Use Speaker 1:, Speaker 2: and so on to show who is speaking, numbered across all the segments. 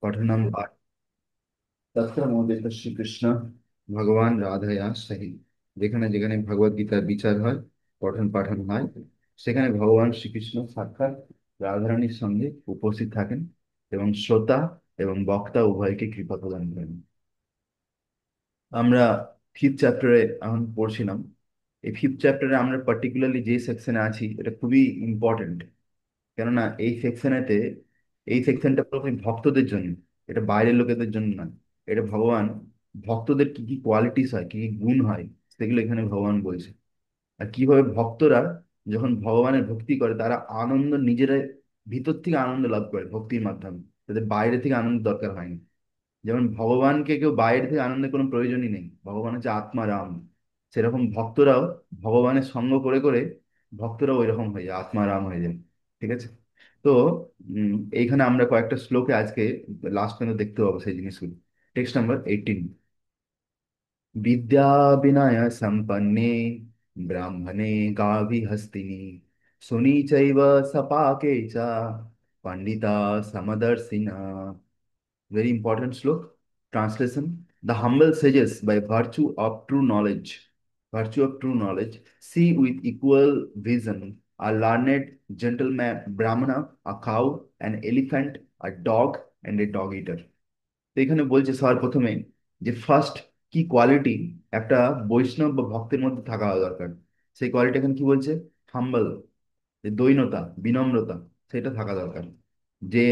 Speaker 1: पठनम पाठ तत्र মোদিত শ্রীকৃষ্ণ ভগবান রাধয়া সহি। যেখানে যেখানে ভগবদ গীতার বিচার হয়, পঠন পাঠন হয়, সেখানে ভগবান শ্রীকৃষ্ণ সাক্ষাৎ রাধারানীর সঙ্গে উপস্থিত থাকেন এবং শ্রোতা এবং বক্তা উভয়কে কৃপা প্রদান করেন। আমরা ফিফথ চ্যাপ্টারে এখন পড়ছিলাম। এই ফিফথ চ্যাপ্টারে আমরা পার্টিকুলারলি যে সেকশনে আছি এটা খুবই ইম্পর্টেন্ট। কেননা এই সেকশনটা পুরোপুরি ভক্তদের জন্য। এটা বাইরের লোকেদের জন্য নয়। এটা ভগবান ভক্তদের কি কি কোয়ালিটিস হয়, কি কি গুণ হয়, সেগুলো এখানে ভগবান বলছে। আর কিভাবে ভক্তরা যখন ভগবানের ভক্তি করে তারা আনন্দ নিজেরা ভিতর থেকে আনন্দ লাভ করে ভক্তির মাধ্যমে, তাদের বাইরে থেকে আনন্দ দরকার হয়নি। যেমন ভগবানকে কেউ বাইরে থেকে আনন্দের কোনো প্রয়োজনই নেই, ভগবান হচ্ছে আত্মা রাম। সেরকম ভক্তরাও ভগবানের সঙ্গ করে করে ভক্তরাও ওই রকম হয়ে যায়, আত্মা রাম হয়ে যায়। ঠিক আছে। তো এইখানে আমরা কয়েকটা শ্লোকে আজকে লাস্ট পর্যন্ত দেখতে পাবো সেই জিনিসগুলো। Text number 18। विद्या विनय संपन्ने ब्राह्मणे गावि हस्तिनि सुनी चैव सपाके च Pandita समदर्शिना। Very important slok. Translation: The humble sages, by virtue of true knowledge, see with equal vision a learned gentleman, Brahmana, a cow, an elephant, a dog, and a dog eater. তো এখানে বলছে সবার প্রথমে যে ফার্স্ট কি quality একটা বৈষ্ণব বা ভক্তের মধ্যে থাকা দরকার। সেই কোয়ালিটি এখানে কি বলছে? হাম্বল, যে দৈন্যতা, বিনম্রতা, সেটা থাকা দরকার। যে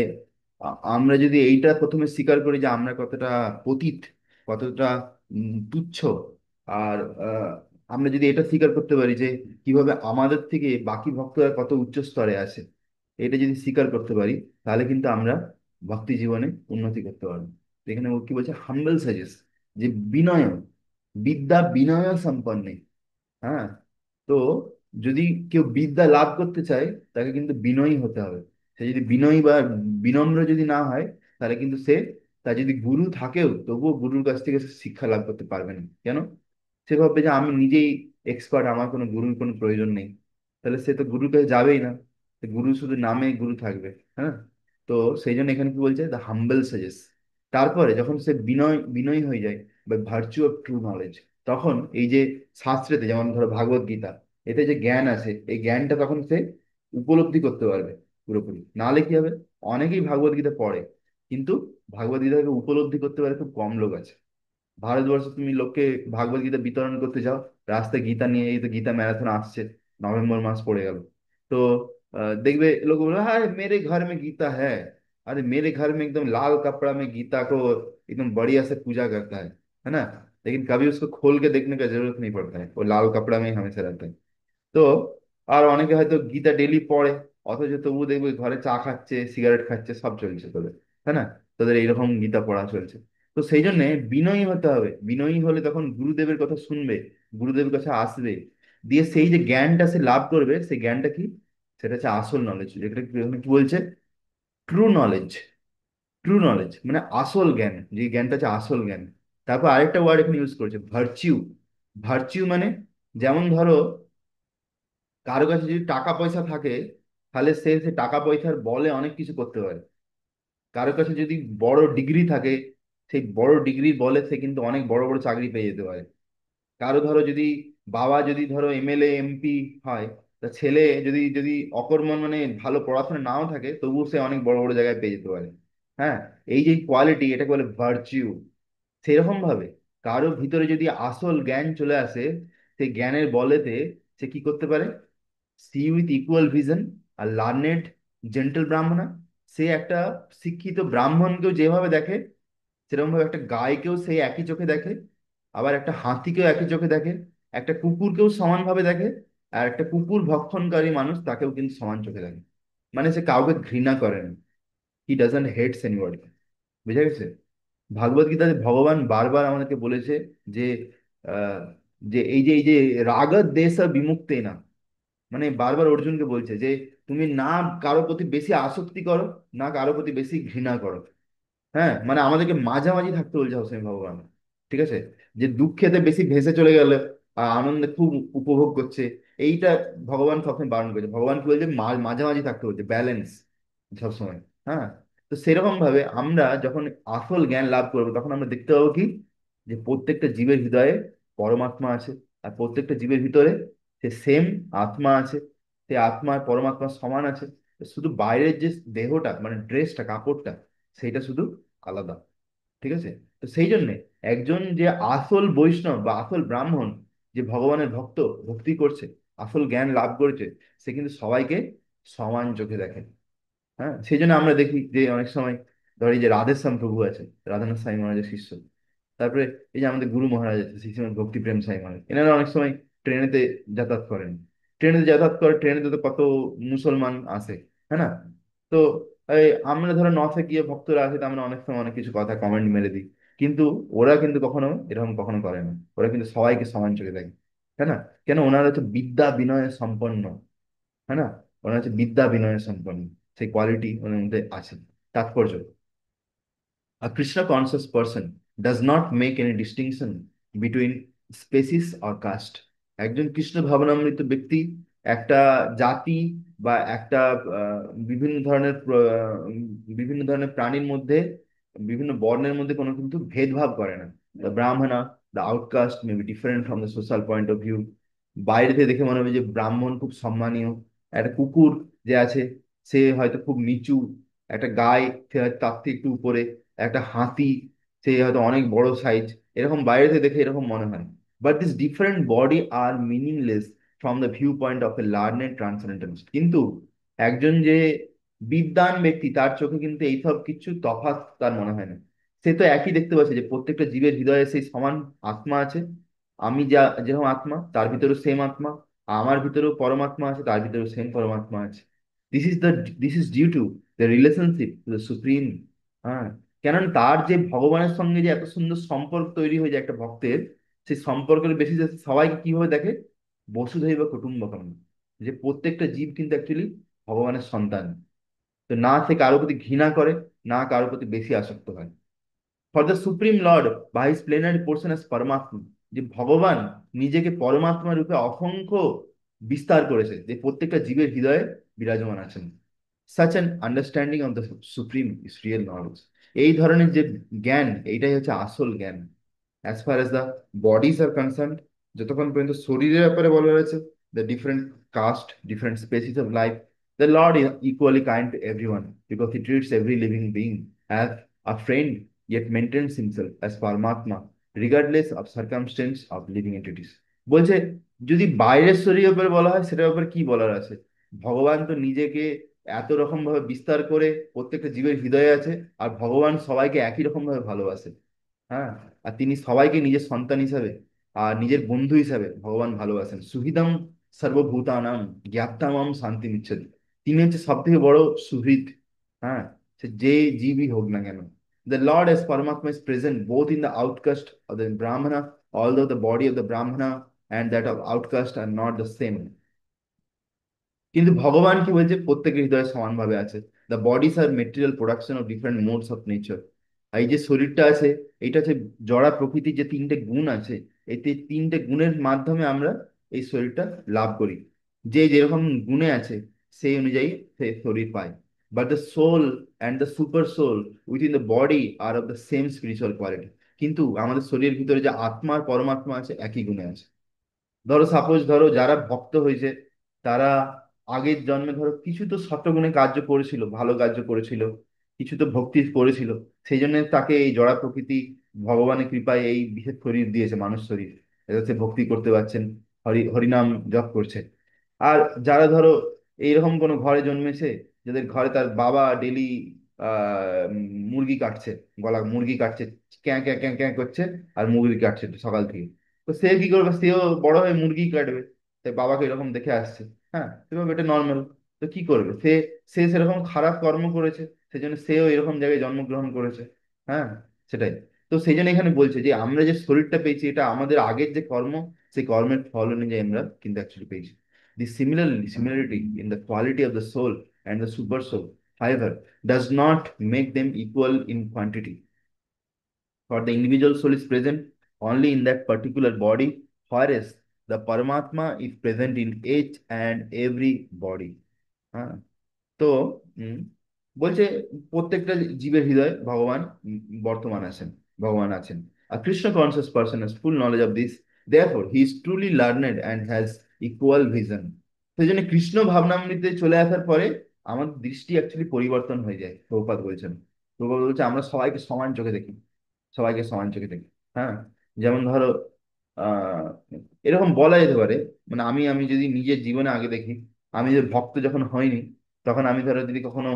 Speaker 1: আমরা যদি এইটা প্রথমে স্বীকার করি যে আমরা কতটা পতিত, কতটা তুচ্ছ, আর আমরা যদি এটা স্বীকার করতে পারি যে কিভাবে আমাদের থেকে বাকি ভক্তরা কত উচ্চ স্তরে আছে, এটা যদি স্বীকার করতে পারি, তাহলে কিন্তু আমরা ভক্তি জীবনে উন্নতি করতে পারবো। তো এখানে ও কি বলছে? হাম্বল সাজেস, যে বিনয়, বিদ্যা বিনয় সম্পন্ন। হ্যাঁ। তো যদি কেউ বিদ্যা লাভ করতে চায়, তাকে কিন্তু বিনয়ী হতে হবে। সে যদি বিনয়ী বা বিনম্র যদি না হয়, তাহলে কিন্তু তার যদি গুরু থাকেও তবুও গুরুর কাছ থেকে সে শিক্ষা লাভ করতে পারবে না। কেন? সে ভাববে যে আমি নিজেই এক্সপার্ট, আমার কোনো গুরুর কোনো প্রয়োজন নেই। তাহলে সে তো গুরুর কাছে যাবেই না। সে গুরু শুধু নামে গুরু থাকবে। হ্যাঁ। তো সেই জন্য এখানে কি বলছে? The humble such as. তারপরে যখন সে বিনয়ী হয়ে যায়, বা ভার্চু অফ ট্রু নলেজ, তখন এই যে শাস্ত্রেতে যেমন ধরো ভাগবত গীতা, এতে যে জ্ঞান আছে এই জ্ঞানটা তখন সে উপলব্ধি করতে পারবে পুরোপুরি। নাহলে কি হবে? অনেকেই ভাগবত গীতা পড়ে, কিন্তু ভাগবত গীতাকে উপলব্ধি করতে পারে খুব কম লোক আছে। ভারতবর্ষে তুমি লোককে ভাগবত গীতা বিতরণ করতে যাও, রাস্তায় গীতা নিয়ে, এই তো গীতা ম্যারাথন আসছে, নভেম্বর মাস পড়ে গেল। তো देखबे लोग बोले हाँ मेरे घर में गीता है। अरे मेरे घर में एकदम लाल कपड़ा में गीता को एकदम बढ़िया से पूजा करता है ना। लेकिन कभी उसको खोल के देखने का जरूरत नहीं पड़ता है, वो लाल कपड़ा में ही हमेशा रहता है। তো আর অনেকে হয়তো গীতা ডেলি পড়ে, অথচ তবু দেখবে ঘরে চা খাচ্ছে, সিগারেট খাচ্ছে, সব চলছে তোদের। তাই না? তোদের এইরকম গীতা পড়া চলছে। তো সেই জন্য বিনয়ী হতে হবে। বিনয়ী হলে তখন গুরুদেবের কথা শুনবে, গুরুদেবের কাছে আসবে, দিয়ে সেই যে জ্ঞানটা সে লাভ করবে, সেই জ্ঞানটা কি? সেটা হচ্ছে আসল নলেজ, যেটা এখানে কি বলছে? True knowledge. ট্রু নলেজ মানে আসল জ্ঞান, যে জ্ঞানটা হচ্ছে আসল জ্ঞান। তারপর আরেকটা ওয়ার্ড এখানে ইউজ করেছে, ভার্চিউ। ভার্চিউ মানে, যেমন ধরো কারো কাছে যদি টাকা পয়সা থাকে, তাহলে সে টাকা পয়সার বলে অনেক কিছু করতে পারে। কারো কাছে যদি বড় ডিগ্রি থাকে, সেই বড় ডিগ্রির বলে সে কিন্তু অনেক বড় বড় চাকরি পেয়ে যেতে পারে। কারো ধরো যদি বাবা যদি ধরো এমএলএ এমপি হয়, তা ছেলে যদি যদি অকর্মণ মানে ভালো পড়াশোনা নাও থাকে, তবুও সে অনেক বড় বড় জায়গায় পেয়ে যেতে পারে। হ্যাঁ। এই যে কোয়ালিটি, এটাকে বলে ভার্চিউ। সেরকম ভাবে কারো ভিতরে যদি আসল জ্ঞান চলে আসে, সেই জ্ঞানের বলেতে সে কি করতে পারে? সি উইথ ইকুয়াল ভিজন আর লার্নেড জেন্টল ব্রাহ্মণা। সে একটা শিক্ষিত ব্রাহ্মণকেও যেভাবে দেখে, সেরকম ভাবে একটা গায়কেও সেই একই চোখে দেখে, আবার একটা হাতিকেও একই চোখে দেখে, একটা কুকুরকেও সমানভাবে দেখে, আর একটা কুকুর ভক্ষণকারী মানুষ তাকেও কিন্তু সমান চোখে দেখে। মানে সে কাউকে ঘৃণা করে না। He doesn't hates anybody. বুঝা গেছে? ভাগবত গীতাতে ভগবান বারবার আমাদেরকে বলেছে যে আহ, যে এই যে রাগদ দেশ বিমুক্তে না, মানে বারবার অর্জুনকে বলছে যে তুমি না কারো প্রতি বেশি আসক্তি করো, না কারো প্রতি বেশি ঘৃণা করো। হ্যাঁ, মানে আমাদেরকে মাঝামাঝি থাকতে বলছে হোসেন ভগবান। ঠিক আছে। যে দুঃখেতে বেশি ভেসে চলে গেল আর আনন্দে খুব উপভোগ করছে, এইটা ভগবান সবসময় বারণ করেছে। ভগবান কি বলছে? মাঝামাঝি থাকতে বলছে, ব্যালেন্স সবসময়। হ্যাঁ। তো তো সেরকম ভাবে আমরা যখন আসল জ্ঞান লাভ করবো তখন আমরা দেখতে পাবো কি, যে প্রত্যেকটা জীবের হৃদয়ে পরমাত্মা আছে, আর প্রত্যেকটা জীবের ভিতরে সে সেম আত্মা আছে, সে আত্মা আর পরমাত্মা সমান আছে। শুধু বাইরের যে দেহটা মানে ড্রেসটা কাপড়টা সেটা শুধু আলাদা। ঠিক আছে? তো সেই জন্যে একজন যে আসল বৈষ্ণব বা আসল ব্রাহ্মণ, যে ভগবানের ভক্ত, ভক্তি করছে, আসল জ্ঞান লাভ করেছে, সে কিন্তু সবাইকে সমান চোখে দেখে। হ্যাঁ, সেই জন্য আমরা দেখি যে অনেক সময় ধরি যে রাধেশ্যাম প্রভু আছে, রাধানাথ সাই মহারাজের শিষ্য। তারপরে এই যে আমাদের গুরু মহারাজ আছে শ্রী শ্রীমদ ভক্তি প্রেম সাই মহারাজ, এনারা অনেক সময় ট্রেনেতে যাতায়াত করেন। ট্রেনেতে যাতায়াত করে, ট্রেনেতে তো কত মুসলমান আসে, হ্যাঁ না? তো এই আমরা ধরো নথে গিয়ে ভক্তরা আসে, তো আমরা অনেক সময় অনেক কিছু কথা কমেন্ট মেরে দিই, কিন্তু ওরা কিন্তু কখনো এরকম কখনো করে না। ওরা কিন্তু সবাইকে সমান চোখে দেখে, তাই না? কেন? ওনারা হচ্ছে বিদ্যা বিনয়ে সম্পন্ন, হ্যাঁ না? ওনারা হচ্ছে বিদ্যা বিনয়ে সম্পন্ন, সেই কোয়ালিটি ওনার মধ্যে আছে। তাৎপর্য: a Krishna conscious person does not make any distinction between species or caste. একজন কৃষ্ণ ভাবনামৃত ব্যক্তি একটা জাতি বা একটা আহ, বিভিন্ন ধরনের বিভিন্ন ধরনের প্রাণীর মধ্যে, বিভিন্ন বর্ণের মধ্যে কোনো কিন্তু ভেদভাব করে না। The brahmana, the outcast may be different from the social point of view. বাইরে থেকে দেখে মনে হবে যে ব্রাহ্মণ খুব সম্মানীয়, একটা কুকুর যে আছে সে হয়তো খুব নিচু, একটা গাই সে হয়তো তার থেকে একটু উপরে, একটা হাতি সে হয়তো অনেক বড় সাইজ, এরকম বাইরে থেকে দেখে এরকম মনে হয়। But this different body are meaningless from the view point of a learned transcendentalist. কিন্তু একজন যে বিদ্বান ব্যক্তি তার চোখে কিন্তু এইসব কিছু তফাৎ তার মনে হয় না। সে তো একই দেখতে পাচ্ছে যে প্রত্যেকটা জীবের হৃদয়ে সেই সমান আত্মা আছে। আমি যা যেরকম আত্মা, তার ভিতরেও সেম আত্মা। আমার ভিতরেও পরমাত্মা আছে, তার ভিতরেও সেম পরমাত্মা আছে। This is the this is due to the relationship to the supreme. হ্যাঁ, কেননা তার যে ভগবানের সঙ্গে যে এত সুন্দর সম্পর্ক তৈরি হয়ে যায় একটা ভক্তের, সেই সম্পর্কের বেসিসে সবাইকে কিভাবে দেখে? বসুধৈব কুটুম্বকম, যে প্রত্যেকটা জীব কিন্তু অ্যাকচুয়ালি ভগবানের সন্তান। তো না সে কারোর প্রতি ঘৃণা করে, না কারোর প্রতি বেশি আসক্ত হয়। For the supreme lord by his plenary portion as পরমাত্মা, যে ভগবান নিজেকে পরমাত্মা রূপে অসংখ্য বিস্তার করেছে, যে প্রত্যেকটা জীবের হৃদয়ে বিরাজমান আছেন। Such an understanding of the supreme is real knowledge. এই ধরনের যে জ্ঞান, এইটাই হচ্ছে আসল জ্ঞান। As far as the bodies are concerned, যতক্ষণ পর্যন্ত শরীরের ব্যাপারে বলা হয়েছে, the different caste, different species of life, the lord is equally kind to everyone because he treats every living being as a friend, yet maintains himself as Paramatma regardless of circumstance of living entities। বলছে যদি বাইরের শরীরের ব্যাপারে বলা হয় সেটার ব্যাপারে কি বলার আছে? ভগবান তো নিজেকে এত রকম ভাবে বিস্তার করে প্রত্যেকটা জীবের হৃদয়ে আছে, আর ভগবান সবাইকে একই রকম ভাবে ভালোবাসে। হ্যাঁ, আর তিনি সবাইকে নিজের সন্তান হিসাবে আর নিজের বন্ধু হিসাবে ভগবান ভালোবাসেন। সুহৃদম সর্বভূতানাং জ্ঞাত্তামাম শান্তি মিচ্ছতি। তিনি হচ্ছে সব থেকে বড় সুহৃদ। হ্যাঁ, সে যে জীবই হোক না কেন। The Lord as Paramatma is present both in the outcast of the Brahmana, although the body of the Brahmana and that of outcast are not the same। কিন্তু ভগবান কি বলছে? প্রত্যেকের হৃদয়ে সমানভাবে আছে। The bodies R material production of different modes of nature. এই যে শরীরটা আছে, এটা হচ্ছে জড়া প্রকৃতির যে তিনটে গুণ আছে, এই তিনটে গুণের মাধ্যমে আমরা এই শরীরটা লাভ করি। যে যেরকম গুণে আছে সেই অনুযায়ী সে শরীর পায়। But the soul and the super soul within the body are of the same spiritual quality. কিন্তু আমাদের শরীরের ভিতরে যে আত্মা আর পরমাত্মা আছে একই গুণে আছে। ধরো সাপোজ ধরো যারা ভক্ত হয়েছে, তারা আগের জন্মে ধরো কিছু তো সৎগুণে কার্য করেছিল, ভালো কার্য করেছিল, কিছু তো ভক্তি করেছিল, সেই জন্য তাকে এই জড়া প্রকৃতি ভগবানের কৃপায় এই বিশেষ শরীর দিয়েছে, মানুষ শরীর, যাতে সে ভক্তি করতে পারছেন, হরিনাম জপ করছে। আর যারা ধরো এইরকম কোনো ঘরে জন্মেছে, যাদের ঘরে তার বাবা ডেলি মুরগি কাটছে, গলা মুরগি কাটছে, ক্যাঁ ক্যাঁ ক্যাঁ ক্যাঁ করছে, আর মুরগি কাটছে সকাল থেকে, তো সে কি করবে? সেও বড় হয়ে মুরগি কাটবে, তাই বাবাকে এরকম দেখে আসছে। হ্যাঁ, সেভাবে এটা নর্মাল। তো কি করবে সে? সে সেরকম খারাপ কর্ম করেছে, সেজন্য সেও এরকম জায়গায় জন্মগ্রহণ করেছে। হ্যাঁ, সেটাই। তো সেই জন্য এখানে বলছে যে আমরা যে শরীরটা পেয়েছি এটা আমাদের আগের যে কর্ম, সেই কর্মের ফল অনুযায়ী আমরা কিন্তু অ্যাকচুয়ালি পেয়েছি। The similarity in the quality of the soul and the super soul, however, does not make them equal in quantity. For the individual soul is present only in that particular body, whereas the Paramatma is present in each and every body. হ্যাঁ, তো বলছে প্রত্যেকটা জীবের হৃদয়ে ভগবান বর্তমান আছেন, ভগবান আছেন। আর Krishna conscious person has full knowledge of this, therefore he is truly learned and has equal vision. সেই জন্য কৃষ্ণ ভাবনামৃতে চলে আসার পরে আমাদের দৃষ্টি অ্যাকচুয়ালি পরিবর্তন হয়ে যায়, প্রভুপাদ বলছেন। প্রভুপাদ বলছে আমরা সবাইকে সমান চোখে দেখি, সবাইকে সমান চোখে দেখি। হ্যাঁ, যেমন ধরো আহ এরকম বলা যেতে পারে, মানে আমি আমি যদি নিজের জীবনে আগে দেখি, আমি যে ভক্ত যখন হয়নি, তখন আমি ধরো যদি কখনো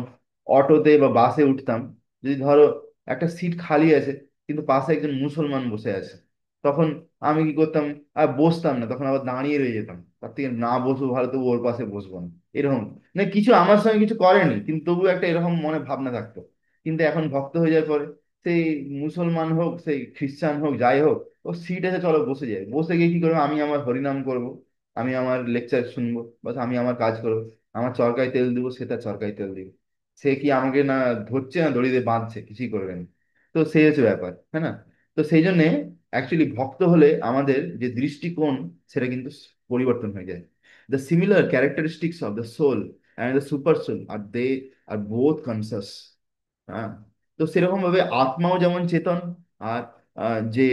Speaker 1: অটোতে বা বাসে উঠতাম, যদি ধরো একটা সিট খালি আছে কিন্তু পাশে একজন মুসলমান বসে আছে, তখন আমি কি করতাম? আর বসতাম না, তখন আবার দাঁড়িয়ে রয়ে যেতাম, তার থেকে না বসবো ভালো, তবু ওর পাশে বসবো না। এরকম না, কিছু আমার সঙ্গে কিছু করেনি কিন্তু তবু একটা এরকম মনে ভাবনা থাকতো। কিন্তু এখন ভক্ত হয়ে যাওয়ার পরে সেই মুসলমান হোক সেই খ্রিস্টান হোক যাই হোক, ও সিট এসে চলো বসে যায়, বসে গিয়ে কি করবো? আমি আমার হরিনাম করব, আমি আমার লেকচার শুনবো, বাস আমি আমার কাজ করবো। আমার চরকায় তেল দিব, সে তার চরকায় তেল দিবে। সে কি আমাকে না ধরছে না দড়ি দিয়ে বাঁধছে, কিছুই করবে না। তো সেই হচ্ছে ব্যাপার, হ্যাঁ না? তো সেই জন্যে অ্যাকচুয়ালি ভক্ত হলে আমাদের যে দৃষ্টিকোণ, সেটা কিন্তু পরিবর্তন হয়ে যায়। The similar characteristics of the soul and the super soul are they are both conscious. হ্যাঁ, তো সেরকম ভাবে আত্মাও যেমন চেতন, আর যে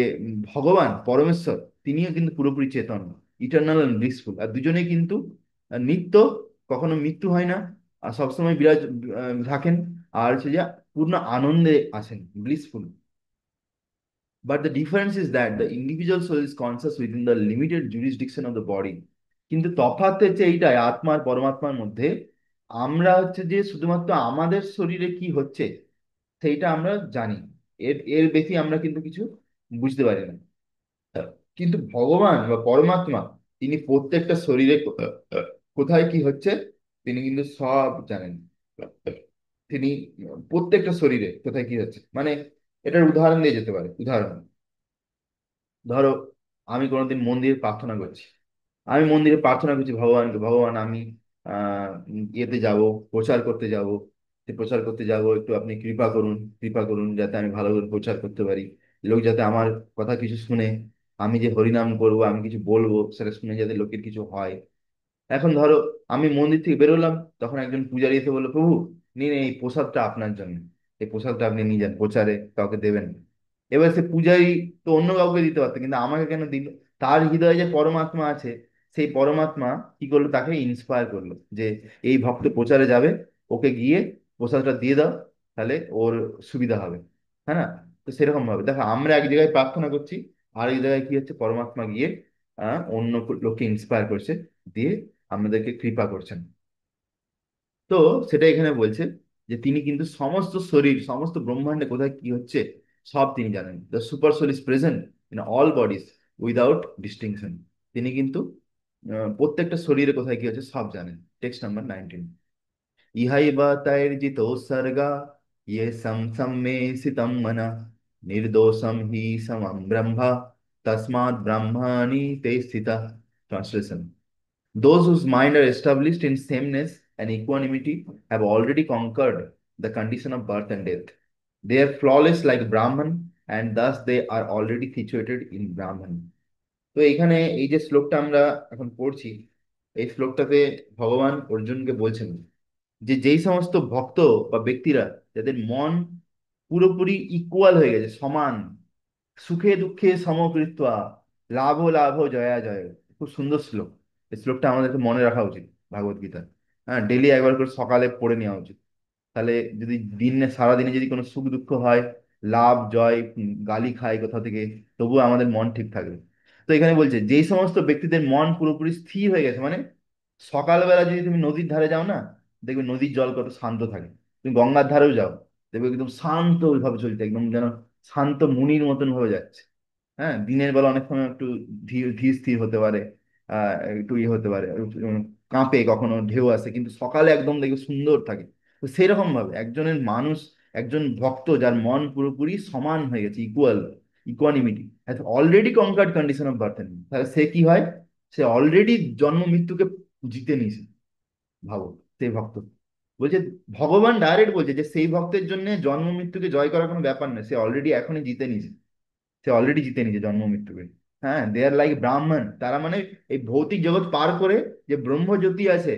Speaker 1: ভগবান পরমেশ্বর তিনিও কিন্তু পুরোপুরি চেতন, ইটার্নাল অ্যান্ড ব্লিসফুল। আর দুজনেই কিন্তু নিত্য, কখনো মৃত্যু হয় না, আর সবসময় বিরাজ থাকেন। আর হচ্ছে যে পূর্ণ আনন্দে আছেন, blissful. But the difference is that the individual soul is conscious within the limited jurisdiction of the body. কিন্তু তফাৎ হচ্ছে এইটাই, আত্মা আর পরমাত্মার মধ্যে। আমরা হচ্ছে যে শুধুমাত্র আমাদের শরীরে কি হচ্ছে সেইটা আমরা জানি, এর এর বেশি আমরা কিন্তু কিছু বুঝতে পারি না। কিন্তু ভগবান বা পরমাত্মা, তিনি প্রত্যেকটা শরীরে কোথায় কি হচ্ছে তিনি কিন্তু সব জানেন। তিনি প্রত্যেকটা শরীরে কোথায় কি হচ্ছে, মানে এটার উদাহরণ দিয়ে যেতে পারে। উদাহরণ ধরো, আমি কোনোদিন মন্দিরে প্রার্থনা করছি, আমি মন্দিরে প্রার্থনা করছি ভগবানকে, ভগবান আমি ইয়েতে যাব, প্রচার করতে যাব, প্রচার করতে যাব, একটু আপনি কৃপা করুন, কৃপা করুন যাতে আমি ভালো করে প্রচার করতে পারি, লোক যাতে আমার কথা কিছু শুনে, আমি যে হরিনাম করবো, আমি কিছু বলবো সেটা শুনে যাতে লোকের কিছু হয়। এখন ধরো আমি মন্দির থেকে বেরোলাম, তখন একজন পূজারি এসে বললো, প্রভু নিন এই প্রসাদটা আপনার জন্য, এই প্রসাদটা আপনি নিয়ে যান, প্রচারে কাউকে দেবেন না। এবার সে পূজারি তো অন্য কাউকে দিতে পারতো, কিন্তু আমাকে কেন দিল? তার হৃদয়ে যে পরমাত্মা আছে, সেই পরমাত্মা কি করলো? তাকে ইন্সপায়ার করলো যে এই ভক্ত প্রচারে যাবে, ওকে গিয়ে প্রসাদটা দিয়ে দাও, তাহলে ওর সুবিধা হবে। হ্যাঁ না? তো সেরকম ভাবে দেখো, আমরা এক জায়গায় প্রার্থনা করছি, আর এক জায়গায় কি হচ্ছে? পরমাত্মা গিয়ে অন্য লোককে ইন্সপায়ার করছে, দিয়ে আমাদেরকে কৃপা করছেন। তো সেটা এখানে বলছে যে তিনি কিন্তু সমস্ত শরীর, সমস্ত ব্রহ্মাণ্ডে কোথায় কি হচ্ছে সব তিনি জানেন। The super soul is present in all bodies without distinction. তিনি কিন্তু প্রত্যেকটা শরীরে কোথায় কি হচ্ছে সব জানেন। Text number 19। ইহাইব তৈর্জিত সর্গা ইয়ে সম সম মে সিতম মনা নির্দোষম হি সমম ব্রহ্মা তস্মাৎ ব্রহ্মাণি তে স্থিতা। Translation: those whose mind are established in sameness and equanimity have already conquered the condition of birth and death. They are flawless like Brahman, and thus they are already situated in Brahman. তো এখানে এই যে শ্লোকটা আমরা এখন পড়ছি, এই শ্লোকটাতে ভগবান অর্জুনকে বলছেন যে যেই সমস্ত ভক্ত বা ব্যক্তিরা, যাদের মন পুরোপুরি ইকুয়াল হয়ে গেছে, সমান, সুখে দুঃখে সমকৃত্বা, লাভ লাভ জয়া জয়। খুব সুন্দর শ্লোক। এই শ্লোকটা আমাদেরকে মনে রাখা উচিত, ভাগবত গীতা। হ্যাঁ, ডেলি একবার করে সকালে পড়ে নেওয়া উচিত। তাহলে যদি দিনে সারাদিনে যদি কোনো সুখ দুঃখ হয়, লাভ জয়, গালি খায় কোথা থেকে, তবুও আমাদের মন ঠিক থাকবে। তো এখানে বলছে যেই সমস্ত ব্যক্তিদের মন পুরোপুরি স্থির হয়ে গেছে, মানে সকালবেলা যদি তুমি নদীর ধারে যাও না, দেখবে নদীর জল কত শান্ত থাকে। তুমি গঙ্গার ধারেও যাও, দেখবে একদম শান্ত ভাবে চলছে, একদম যেন শান্ত মুনির মতন ভাবে যাচ্ছে। হ্যাঁ, দিনের বেলা অনেক সময় একটু ধীর ধীর স্থির হতে পারে, একটু ইয়ে হতে পারে, কাঁপে, কখনো ঢেউ আসে, কিন্তু সকালে একদম দেখবে সুন্দর থাকে। তো সেরকম ভাবে একজনের মানুষ, একজন ভক্ত যার মন পুরোপুরি সমান হয়ে গেছে, equal, equanimity, has already conquered condition of birth, তাহলে সে কি হয়? সে অলরেডি জন্ম মৃত্যুকে জিতে নিয়েছে। ভাবো, সেই ভক্ত বলছে, ভগবান ডাইরেক্ট বলছে যে সেই ভক্তের জন্য জন্ম মৃত্যুকে জয় করার কোনো ব্যাপার নেই, সে অলরেডি এখনই জিতে নিয়েছে, সে অলরেডি জিতে নিয়েছে জন্ম মৃত্যুকে। হ্যাঁ, দে আর লাইক ব্রাহ্মণ, তারা মানে এই ভৌতিক জগৎ পার করে যে ব্রহ্মজ্যোতি আছে,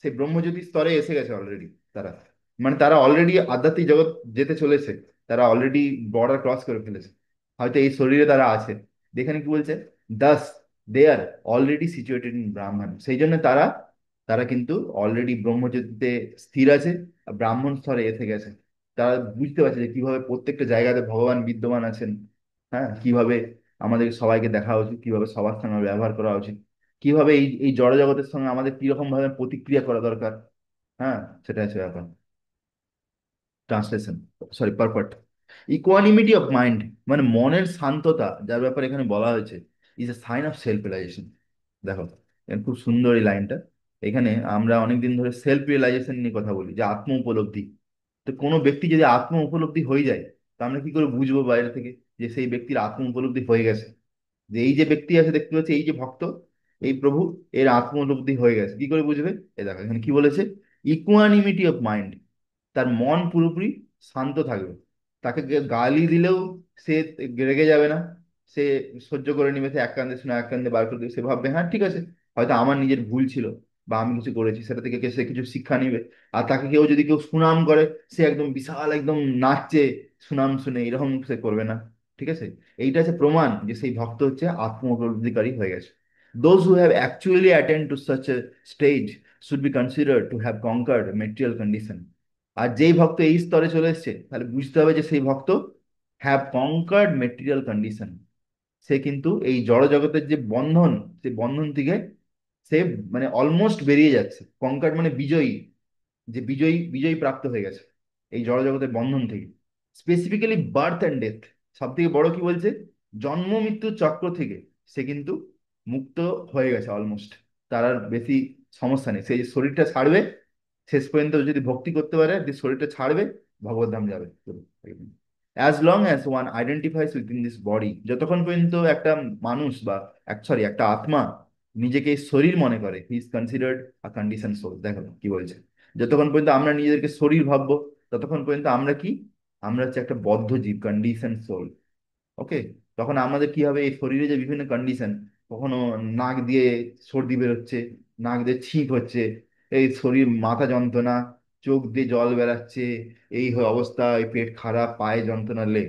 Speaker 1: সেই ব্রহ্মজ্যোতি স্তরে এসে গেছে অলরেডি তারা। মানে তারা অলরেডি আধ্যাত্মিক জগৎ যেতে চলেছে, তারা অলরেডি বর্ডার ক্রস করে ফেলেছে, হয়তো এই শরীরে তারা আছে। এখানে কি বলছে, দাস দে আর অলরেডি সিচুয়েটেড ইন ব্রাহ্মণ, সেই জন্য তারা তারা কিন্তু অলরেডি ব্রহ্মজ্যোতিতে স্থির আছে, আর ব্রাহ্মণ স্তরে এসে গেছে। তারা বুঝতে পারছে যে কিভাবে প্রত্যেকটা জায়গাতে ভগবান বিদ্যমান আছেন। হ্যাঁ, কিভাবে আমাদের সবাইকে দেখা উচিত, কিভাবে সবার সঙ্গে ব্যবহার করা উচিত, কিভাবে এই এই জড় জগতের সঙ্গে আমাদের কিরকম ভাবে প্রতিক্রিয়া করা দরকার। হ্যাঁ, সেটা হচ্ছে ব্যাপার। Translation, sorry, purport. Equanimity of mind, মানে মনের শান্ততা, যার ব্যাপারে এখানে বলা হয়েছে, is a sign of self realisation. দেখো, এখানে খুব সুন্দর এই লাইনটা। এখানে আমরা অনেকদিন ধরে সেলফ রিয়েলাইজেশন নিয়ে কথা বলি, যে আত্ম উপলব্ধি। তো কোনো ব্যক্তি যদি আত্ম উপলব্ধি হয়ে যায়, তা আমরা কি করে বুঝবো বাইরে থেকে যে সেই ব্যক্তির আত্ম উপলব্ধি হয়ে গেছে? যে এই যে ব্যক্তি আছে, দেখতে পাচ্ছি এই যে ভক্ত, এই প্রভু, এর আত্ম উপলব্ধি হয়ে গেছে, কি করে বুঝবে? এ দেখো এখানে কি বলেছে, ইকুয়ানিমিটি অফ মাইন্ড, তার মন পুরোপুরি শান্ত থাকবে। তাকে গালি দিলেও সে রেগে যাবে না, সে সহ্য করে নিবে, সে এক কান্দে শুনে এক কান্দে বার করে দেবে, সে ভাববে হ্যাঁ ঠিক আছে, হয়তো আমার নিজের ভুল ছিল, বা আমি কিছু করেছি, সেটা থেকে সে কিছু শিক্ষা নিবে। আর তাকে কেউ যদি কেউ সুনাম করে, সে একদম বিশাল একদম নাচছে সুনাম শুনে, এরকম সে করবে না। ঠিক আছে, এইটা হচ্ছে প্রমাণ যে সেই ভক্ত হচ্ছে আত্ম উপলব্ধিকারী হয়ে গেছে। Those who have actually attained to such a stage should be considered to have conquered material condition. আর যেই ভক্ত এই স্তরে চলে এসেছে, তাহলে বুঝতে হবে যে সেই ভক্ত হ্যাভ কনকার্ড মেটেরিয়াল কন্ডিশন। সে কিন্তু এই জড় জগতের যে বন্ধন, সেই বন্ধন থেকে সে মানে অলমোস্ট বেরিয়ে যাচ্ছে। কনকার্ড মানে বিজয়ী, যে বিজয়ী বিজয়ী প্রাপ্ত হয়ে গেছে এই জড় জগতের বন্ধন থেকে। স্পেসিফিক্যালি বার্থ অ্যান্ড ডেথ, সব থেকে বড় কি বলছে, জন্ম মৃত্যু চক্র থেকে সে কিন্তু মুক্ত হয়ে গেছে অলমোস্ট। তার আর বেশি সমস্যা নেই, সেই শরীরটা ছাড়বে, শেষ পর্যন্ত যদি ভক্তি করতে পারে, যে শরীরটা ছাড়বে, ভগবত ধাম যাবে। As long as one identifies within this body, যতক্ষণ পর্যন্ত একটা মানুষ বা সরি একটা আত্মা নিজেকে শরীর মনে করে, he is considered a condition soul. দেখো কি বলছে, যতক্ষণ পর্যন্ত আমরা নিজেদেরকে শরীর ভাববো, ততক্ষণ পর্যন্ত আমরা কি, আমরা হচ্ছে একটা বদ্ধ জীব, কন্ডিশন সোল। ওকে, তখন আমাদের কি হবে, এই শরীরে যে বিভিন্ন কন্ডিশন, কখনো নাক দিয়ে সর্দি বেরোচ্ছে, নাক দিয়ে ছিঁক হচ্ছে, এই শরীর মাথা যন্ত্রণা, চোখ দিয়ে জল বেরাচ্ছে, এই অবস্থা, এই পেট খারাপ, পায়ে যন্ত্রণা লে,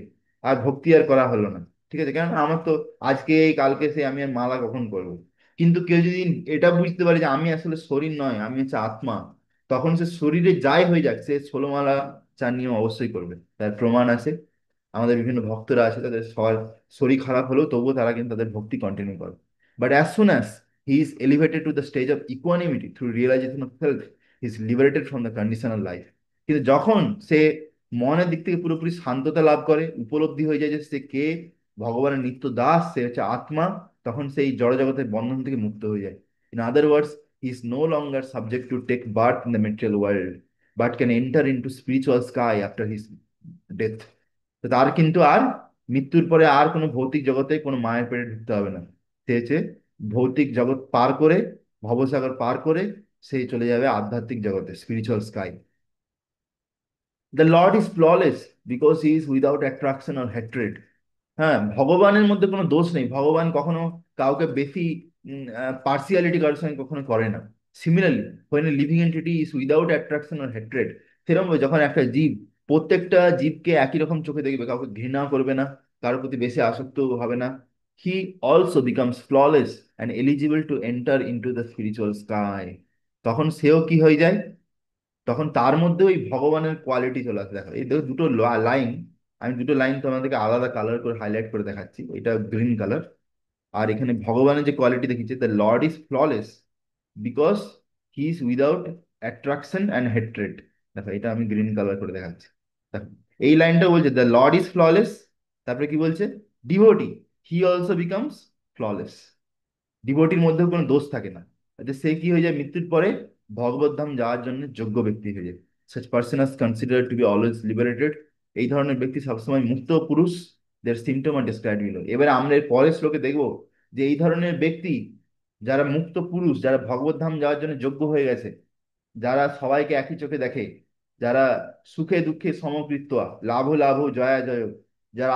Speaker 1: আর ভক্তি আর করা হলো না। ঠিক আছে, কেন আমার তো আজকে এই কালকে সে, আমি আর মালা কখন করবো? কিন্তু কেউ যদি এটা বুঝতে পারে যে আমি আসলে শরীর নয়, আমি হচ্ছে আত্মা, তখন সে শরীরে যাই হয়ে যাক, সে ষোলমালা চার নিয়ম অবশ্যই করবে। তার প্রমাণ আছে, আমাদের বিভিন্ন ভক্তরা আছে, তাদের সবার শরীর খারাপ হলেও তবুও তারা কিন্তু তাদের ভক্তি কন্টিনিউ করে। But as soon as he is elevated to the stage of equanimity through realisation of self, he is liberated from the conditional life. কিন্তু যখন সে মনের দিক থেকে পুরোপুরি শান্ততা লাভ করে, উপলব্ধি হয়ে যায় যে সে কে, ভগবানের নিত্য দাস, সে হচ্ছে আত্মা, তখন সেই জড় জগতের বন্ধন থেকে মুক্ত হয়ে যায়। In other words, he is no longer subject to take birth in the material world, but can enter into spiritual sky after his death. তো তার কিন্তু আর মৃত্যুর পরে আর কোনো ভৌতিক জগতে কোনো মায়ের পেটে ঢুকতে হবে না। সে হচ্ছে ভৌতিক জগৎ পার করে, ভবসাগর পার করে, সে চলে যাবে আধ্যাত্মিক জগতে, spiritual sky. The lord is flawless because he is without attraction or হ্যাট্রেড। হ্যাঁ, ভগবানের মধ্যে কোনো দোষ নেই, ভগবান কখনো কাউকে বেশি পার্সিয়ালিটি কারোর সঙ্গে কখনো করে না। Similarly, when a living entity is without attraction or hatred, সেরকম যখন একটা জীব প্রত্যেকটা জীবকে একই রকম চোখে দেখবে, কাউকে ঘৃণা করবে না, কারোর প্রতি বেশি আসক্ত হবে না, হি also becomes flawless and eligible to enter into the spiritual sky. তখন সেও কি হয়ে যায়, তখন তার মধ্যে ওই ভগবানের কোয়ালিটি চলে আসে। দেখো এই দেখো দুটো লাইন, আমি দুটো লাইন তোমাদেরকে আলাদা কালার করে হাইলাইট করে দেখাচ্ছি, এটা গ্রিন কালার। আর এখানে ভগবানের যে কোয়ালিটি দেখিয়েছে, the lord is flawless because he is without attraction and hatred. দেখো এটা আমি গ্রিন কালার করে দেখাচ্ছি। দেখো এই লাইনটা বলছে দ্য লর্ড ইজ ফ্ললেস, তারপরে কি বলছে, devotee he also becomes flawless. ডিভোটির মধ্যেও কোনো দোষ থাকে না, যে সে কি হয়ে যায় মৃত্যুর পরে, ভগবত ধাম যাওয়ার জন্য যোগ্য ব্যক্তি হয়ে যায়। such person is considered to be always liberated। এই ধরনের ব্যক্তি সবসময় মুক্ত পুরুষ। their symptom are described below। এবারে আমরা এর পরের শ্লোকে দেখবো যে এই ধরনের ব্যক্তি, যারা মুক্ত পুরুষ, যারা ভগবত ধাম যাওয়ার জন্য যোগ্য হয়ে গেছে, যারা সবাইকে একই চোখে দেখে, যারা সুখে দুঃখে সমকৃত্য, লাভ লাভ জয়া জয়, যারা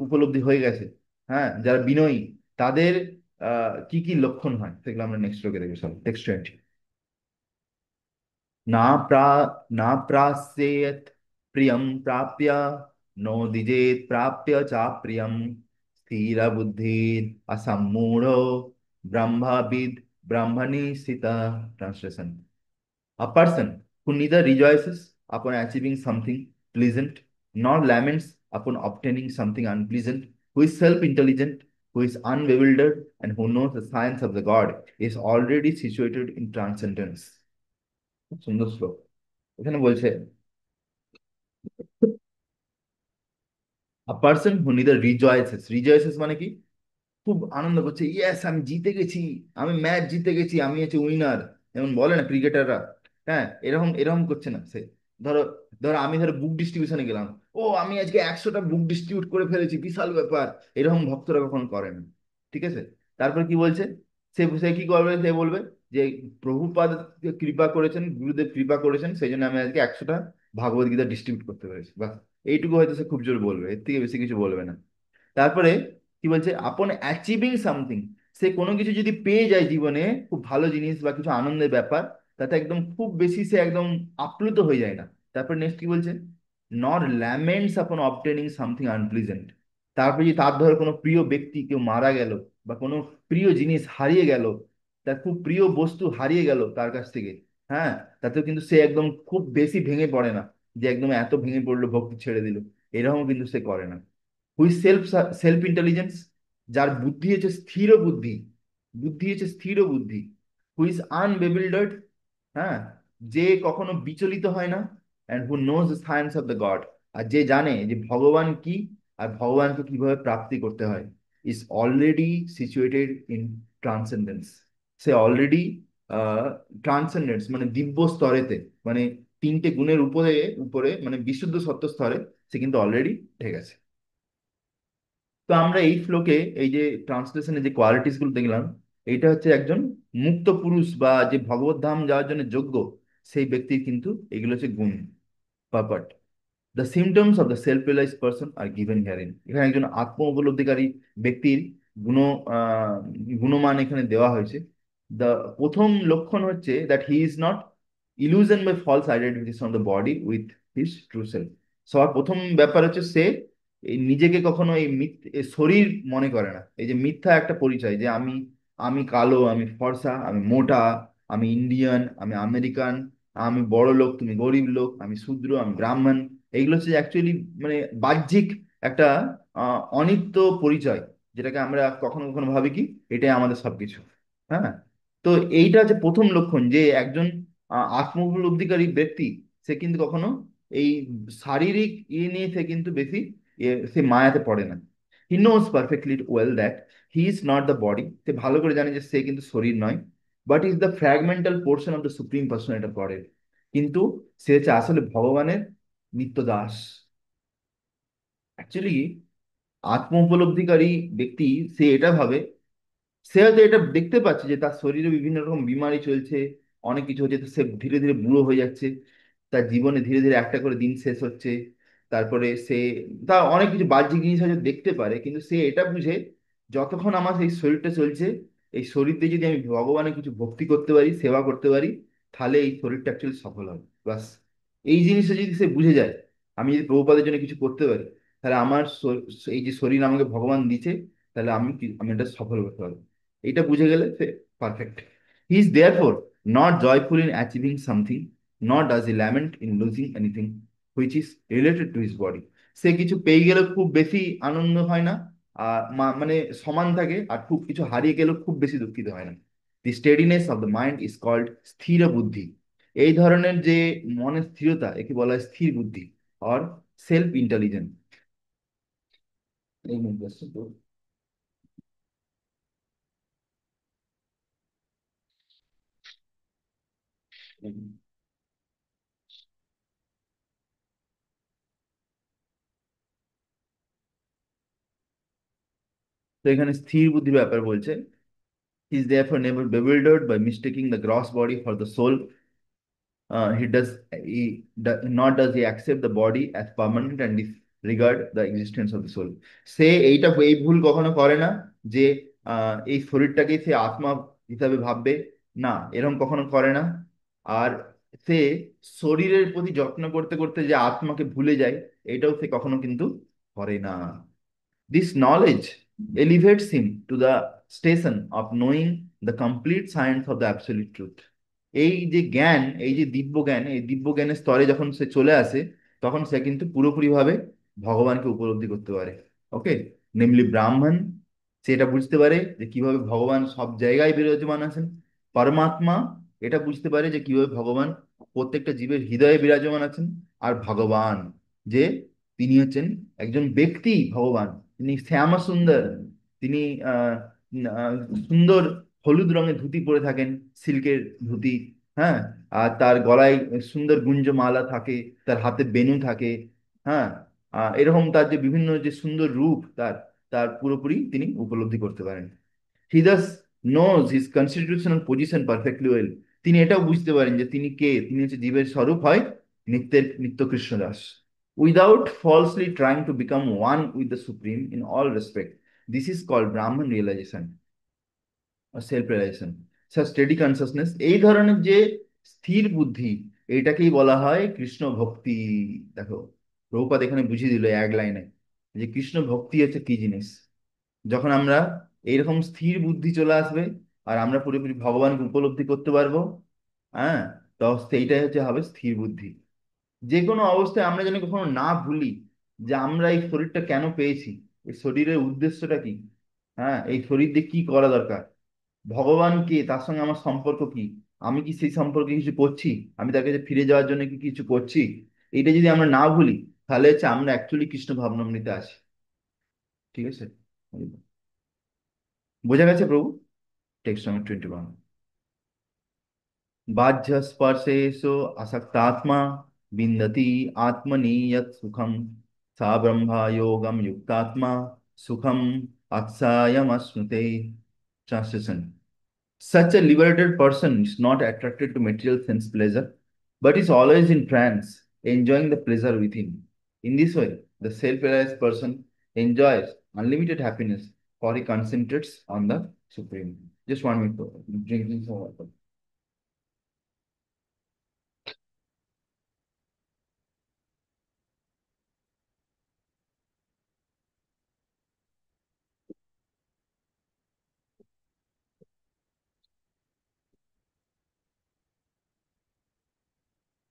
Speaker 1: উপলব্ধি হয়ে গেছে, হ্যাঁ, যারা বিনয়ী, তাদের কি কি লক্ষণ হয় সেগুলো আমরা নেক্সট লোকে দেখবো। সব টেক্সট। না প্রা না প্রাস্যেত প্রিয়ম প্রাপ্য নোদিজেত প্রাপ্য চা প্রিয়ম স্থির বুদ্ধির অসম্মূঢ় ব্রহ্মবিদ ব্রহ্মণি স্থিতা। Translation: a person who neither rejoices upon achieving something pleasant nor laments upon obtaining something unpleasant, who is self intelligent, who is unbewildered, and who knows the science of the God, is already situated in transcendence. খুব সুন্দর শ্লোক। এখানে বলছে, a person who neither rejoices মানে কি, খুব আনন্দ করছে, yes আমি জিতে গেছি, আমি ম্যাচ জিতে গেছি, আমি হচ্ছে উইনার, যেমন বলে না ক্রিকেটাররা। হ্যাঁ, এরকম এরকম করছে না সে। ধরো, আমি ধরো বুক ডিস্ট্রিবিউশনে গেলাম, ও আমি আজকে 100টা বুক ডিস্ট্রিবিউট করে ফেলেছি, বিশাল ব্যাপার। এরকম ভক্তরা কখনো করে না। ঠিক আছে। তারপর কি বলছে, সে সে কি করবে, সে বলবে যে প্রভুপাদ কৃপা করেছেন, গুরুদেব কৃপা করেছেন, সেই জন্য আমি আজকে 100টা ভাগবত গীতা ডিস্ট্রিবিউট করতে পেরেছি, বাস। এইটুকু হয়তো সে খুব জোর বলবে, এর থেকে বেশি কিছু বলবে না। তারপরে কি বলছে, আপন অ্যাচিভিং সামথিং, সে কোনো কিছু যদি পেয়ে যায় জীবনে, খুব ভালো জিনিস বা কিছু আনন্দের ব্যাপার, তাতে একদম খুব বেশি সে একদম আপ্লুত হয়ে যায় না। তারপর নেক্সট কি বলছে, নর ল্যামেন্টস আপন অবটেনিং সামথিং আনপ্লিজেন্ট। তারপরে যদি তার ধর কোনো প্রিয় ব্যক্তি কেউ মারা গেল, বা কোনো প্রিয় জিনিস হারিয়ে গেল, তার খুব প্রিয় বস্তু হারিয়ে গেল তার কাছ থেকে, হ্যাঁ, তাতেও কিন্তু সে একদম খুব বেশি ভেঙে পড়ে না, যে একদম এত ভেঙে পড়লো ভক্তি ছেড়ে দিল, এরকম কিন্তু সে করে না। হুই সেলফ ইন্টেলিজেন্স, যার বুদ্ধি হচ্ছে স্থির বুদ্ধি, বুদ্ধি হচ্ছে স্থির বুদ্ধি। হুইজ আনবেবিল্ডার্ড, হ্যাঁ, যে কখনো বিচলিত হয় না। And who knows the science of the God, আর যে জানে যে ভগবান কি, আর ভগবানকে কিভাবে প্রাপ্তি করতে হয়, is already situated in transcendence. সে অলরেডি ট্রান্সেন্ডেন্স মানে দিব্য স্তরেতে, মানে তিনটে গুণের উপরে উপরে মানে বিশুদ্ধ সত্য স্তরে সে কিন্তু অলরেডি উঠে গেছে। তো আমরা এই শ্লোকে এই যে ট্রান্সলেশনে যে কোয়ালিটিস গুলো দেখলাম, এইটা হচ্ছে একজন মুক্ত পুরুষ বা যে ভগবত ধাম যাওয়ার জন্য যোগ্য, সেই ব্যক্তির কিন্তু এগুলো হচ্ছে গুণ, purport. The symptoms of the self realise person are given herein. এখানে একজন আত্ম উপলব্ধিকারী ব্যক্তির গুণ, আহ, গুণমান এখানে দেওয়া হয়েছে। দ্য প্রথম লক্ষণ হচ্ছে that he is not illusion by false identification of the body with his true self. সবার প্রথম ব্যাপার হচ্ছে সে এই নিজেকে কখনো এই শরীর মনে করে না। এই যে মিথ্যা একটা পরিচয়, যে আমি, আমি কালো, আমি ফর্সা, আমি মোটা, আমি ইন্ডিয়ান, আমি আমেরিকান, আমি বড় লোক, তুমি গরিব লোক, আমি শূদ্র, আমি ব্রাহ্মণ, এইগুলো হচ্ছে অ্যাকচুয়ালি মানে বাহ্যিক একটা অনিত্য পরিচয়, যেটাকে আমরা কখনো কখনো ভাবি কি এটাই আমাদের সবকিছু। হ্যাঁ। তো এইটা হচ্ছে প্রথম লক্ষণ, যে একজন আত্ম উপলব্ধিকারী ব্যক্তি, সে কিন্তু কখনো এই শারীরিক ইয়ে নিয়ে সে কিন্তু বেশি সে মায়াতে পড়ে না। He knows perfectly well that he is not the body, সে ভালো করে জানে যে সে কিন্তু শরীর নয়, but is the fragmental portion of the supreme personality of গডের। কিন্তু সে হচ্ছে আসলে ভগবানের নিত্য দাস। অ্যাকচুয়ালি আত্ম উপলব্ধিকারী ব্যক্তি, সে এটা ভাবে, সে হয়তো এটা দেখতে পাচ্ছে যে তার শরীরে বিভিন্ন রকম বিমারি চলছে, অনেক কিছু হচ্ছে, তো সে ধীরে ধীরে বুড়ো হয়ে যাচ্ছে, তার জীবনে ধীরে ধীরে একটা করে দিন শেষ হচ্ছে। তারপরে সে, তার অনেক কিছু বাহ্যিক জিনিস হয়তো দেখতে পারে, কিন্তু সে এটা বুঝে যতক্ষণ আমার এই শরীরটা চলছে, এই শরীর দিয়ে যদি আমি ভগবানের কিছু ভক্তি করতে পারি, সেবা করতে পারি, তাহলে এই শরীরটা অ্যাকচুয়ালি সফল হবে, বাস। এই জিনিসটা যদি সে বুঝে যায়, আমি যদি প্রভুপাদের জন্য কিছু করতে পারি, তাহলে আমার এই যে শরীর আমাকে ভগবান দিচ্ছে, তাহলে আমি এটা সফল করতে পারবো। এটা বুঝে গেলে সে perfect. He is therefore not joyful in achieving something, not does he lament in losing anything which is related to his body. সে কিছু পেয়ে গেলে খুব বেশি আনন্দ হয় না, আর মানে সমান থাকে, আর খুব কিছু হারিয়ে গেলেও খুব বেশি দুঃখিত হয় না। The steadiness of the mind is called sthir buddhi. এই ধরনের যে মনের স্থিরতা, একে বলা হয় স্থির বুদ্ধি, অর সেলফ ইন্টেলিজেন্স। এই মুদ্রাটা তো তো এখানে স্থির বুদ্ধির ব্যাপার বলছে, is therefore never bewildered by mistaking the gross body for the soul. Nor does he accept the body as permanent and disregard the existence of the soul. সে এইটা এই ভুল কখনো করে না, যে এই শরীরটাকে সে আত্মা হিসাবে ভাববে, না, এরকম কখনো করে না। আর সে শরীরের প্রতি যত্ন করতে করতে যে আত্মাকে ভুলে যায়, এটাও সে কখনো কিন্তু করে না। This knowledge elevates him to the station of knowing the complete science of the absolute truth. এই যে জ্ঞান, এই যে দিব্য জ্ঞান, এই দিব্য জ্ঞানের স্তরে যখন সে চলে আসে, তখন সে কিন্তু পুরোপুরিভাবে ভগবানকে উপলব্ধি করতে পারে। ওকে, নেমলি ব্রাহ্মণ, সে এটা বুঝতে পারে যে কিভাবে ভগবান সব জায়গায় বিরাজমান আছেন। পরমাত্মা, এটা বুঝতে পারে যে কিভাবে ভগবান প্রত্যেকটা জীবের হৃদয়ে বিরাজমান আছেন। আর ভগবান, যে তিনি হচ্ছেন একজন ব্যক্তি ভগবান, তিনি শ্যামা সুন্দর, তিনি আহ আহ, সুন্দর হলুদ রঙের ধুতি পরে থাকেন, সিল্কের ধুতি। হ্যাঁ, আর তার গলায় সুন্দর গুঞ্জমালা থাকে, তার হাতে বেনু থাকে। হ্যাঁ, এরকম তার যে বিভিন্ন যে সুন্দর রূপ, তার তার পুরোপুরি তিনি উপলব্ধি করতে পারেন। He does knows his constitutional position perfectly well. তিনি এটাও বুঝতে পারেন যে তিনি কে, তিনি হচ্ছে জীবের স্বরূপ হয় নিত্যের নিত্য কৃষ্ণ দাস। Without falsely trying to become one with the supreme in all respect, this is called Brahman realisation, self realisation. Steady consciousness, এই ধরনের যে স্থির বুদ্ধি, এটাকেই বলা হয় কৃষ্ণ ভক্তি। দেখো, প্রভুপাদ এখানে বুঝিয়ে দিল এক লাইনে যে কৃষ্ণ ভক্তি হচ্ছে কি জিনিস। যখন আমরা এইরকম স্থির বুদ্ধি চলে আসবে, আর আমরা পুরোপুরি ভগবানকে উপলব্ধি করতে পারবো, হ্যাঁ, তো সেইটাই হচ্ছে হবে স্থির বুদ্ধি। যে কোনো অবস্থায় আমরা যেন কখনো না ভুলি যে আমরা এই শরীরটা কেন পেয়েছি, এই শরীরের উদ্দেশ্যটা কি, হ্যাঁ, এই শরীর দিয়ে কি করা দরকার, ভগবান কে, তার সঙ্গে আমার সম্পর্ক কি, আমি কি সেই সম্পর্কে কিছু করছি, আমি তার কাছে ফিরে যাওয়ার জন্য কি কিছু করছি। এটা যদি আমরা না ভুলি, তাহলে হচ্ছে আমরা অ্যাকচুয়ালি কৃষ্ণ ভাবনামৃতে আছি। ঠিক আছে, বোঝা গেছে প্রভু? Text number 21। बाह्य स्पर्शेषु असक्तात्मा विन्दति आत्मनि यत् सुखं, सा ब्रह्म योगं युक्तात्मा सुखम अक्षयमश्नुते। Translation: Such a liberated person is not attracted to material sense pleasure, but is always in trance, enjoying the pleasure within. In this way, the self-realized person enjoys unlimited happiness, for he concentrates on the Supreme. Just 1 minute, drinking some water.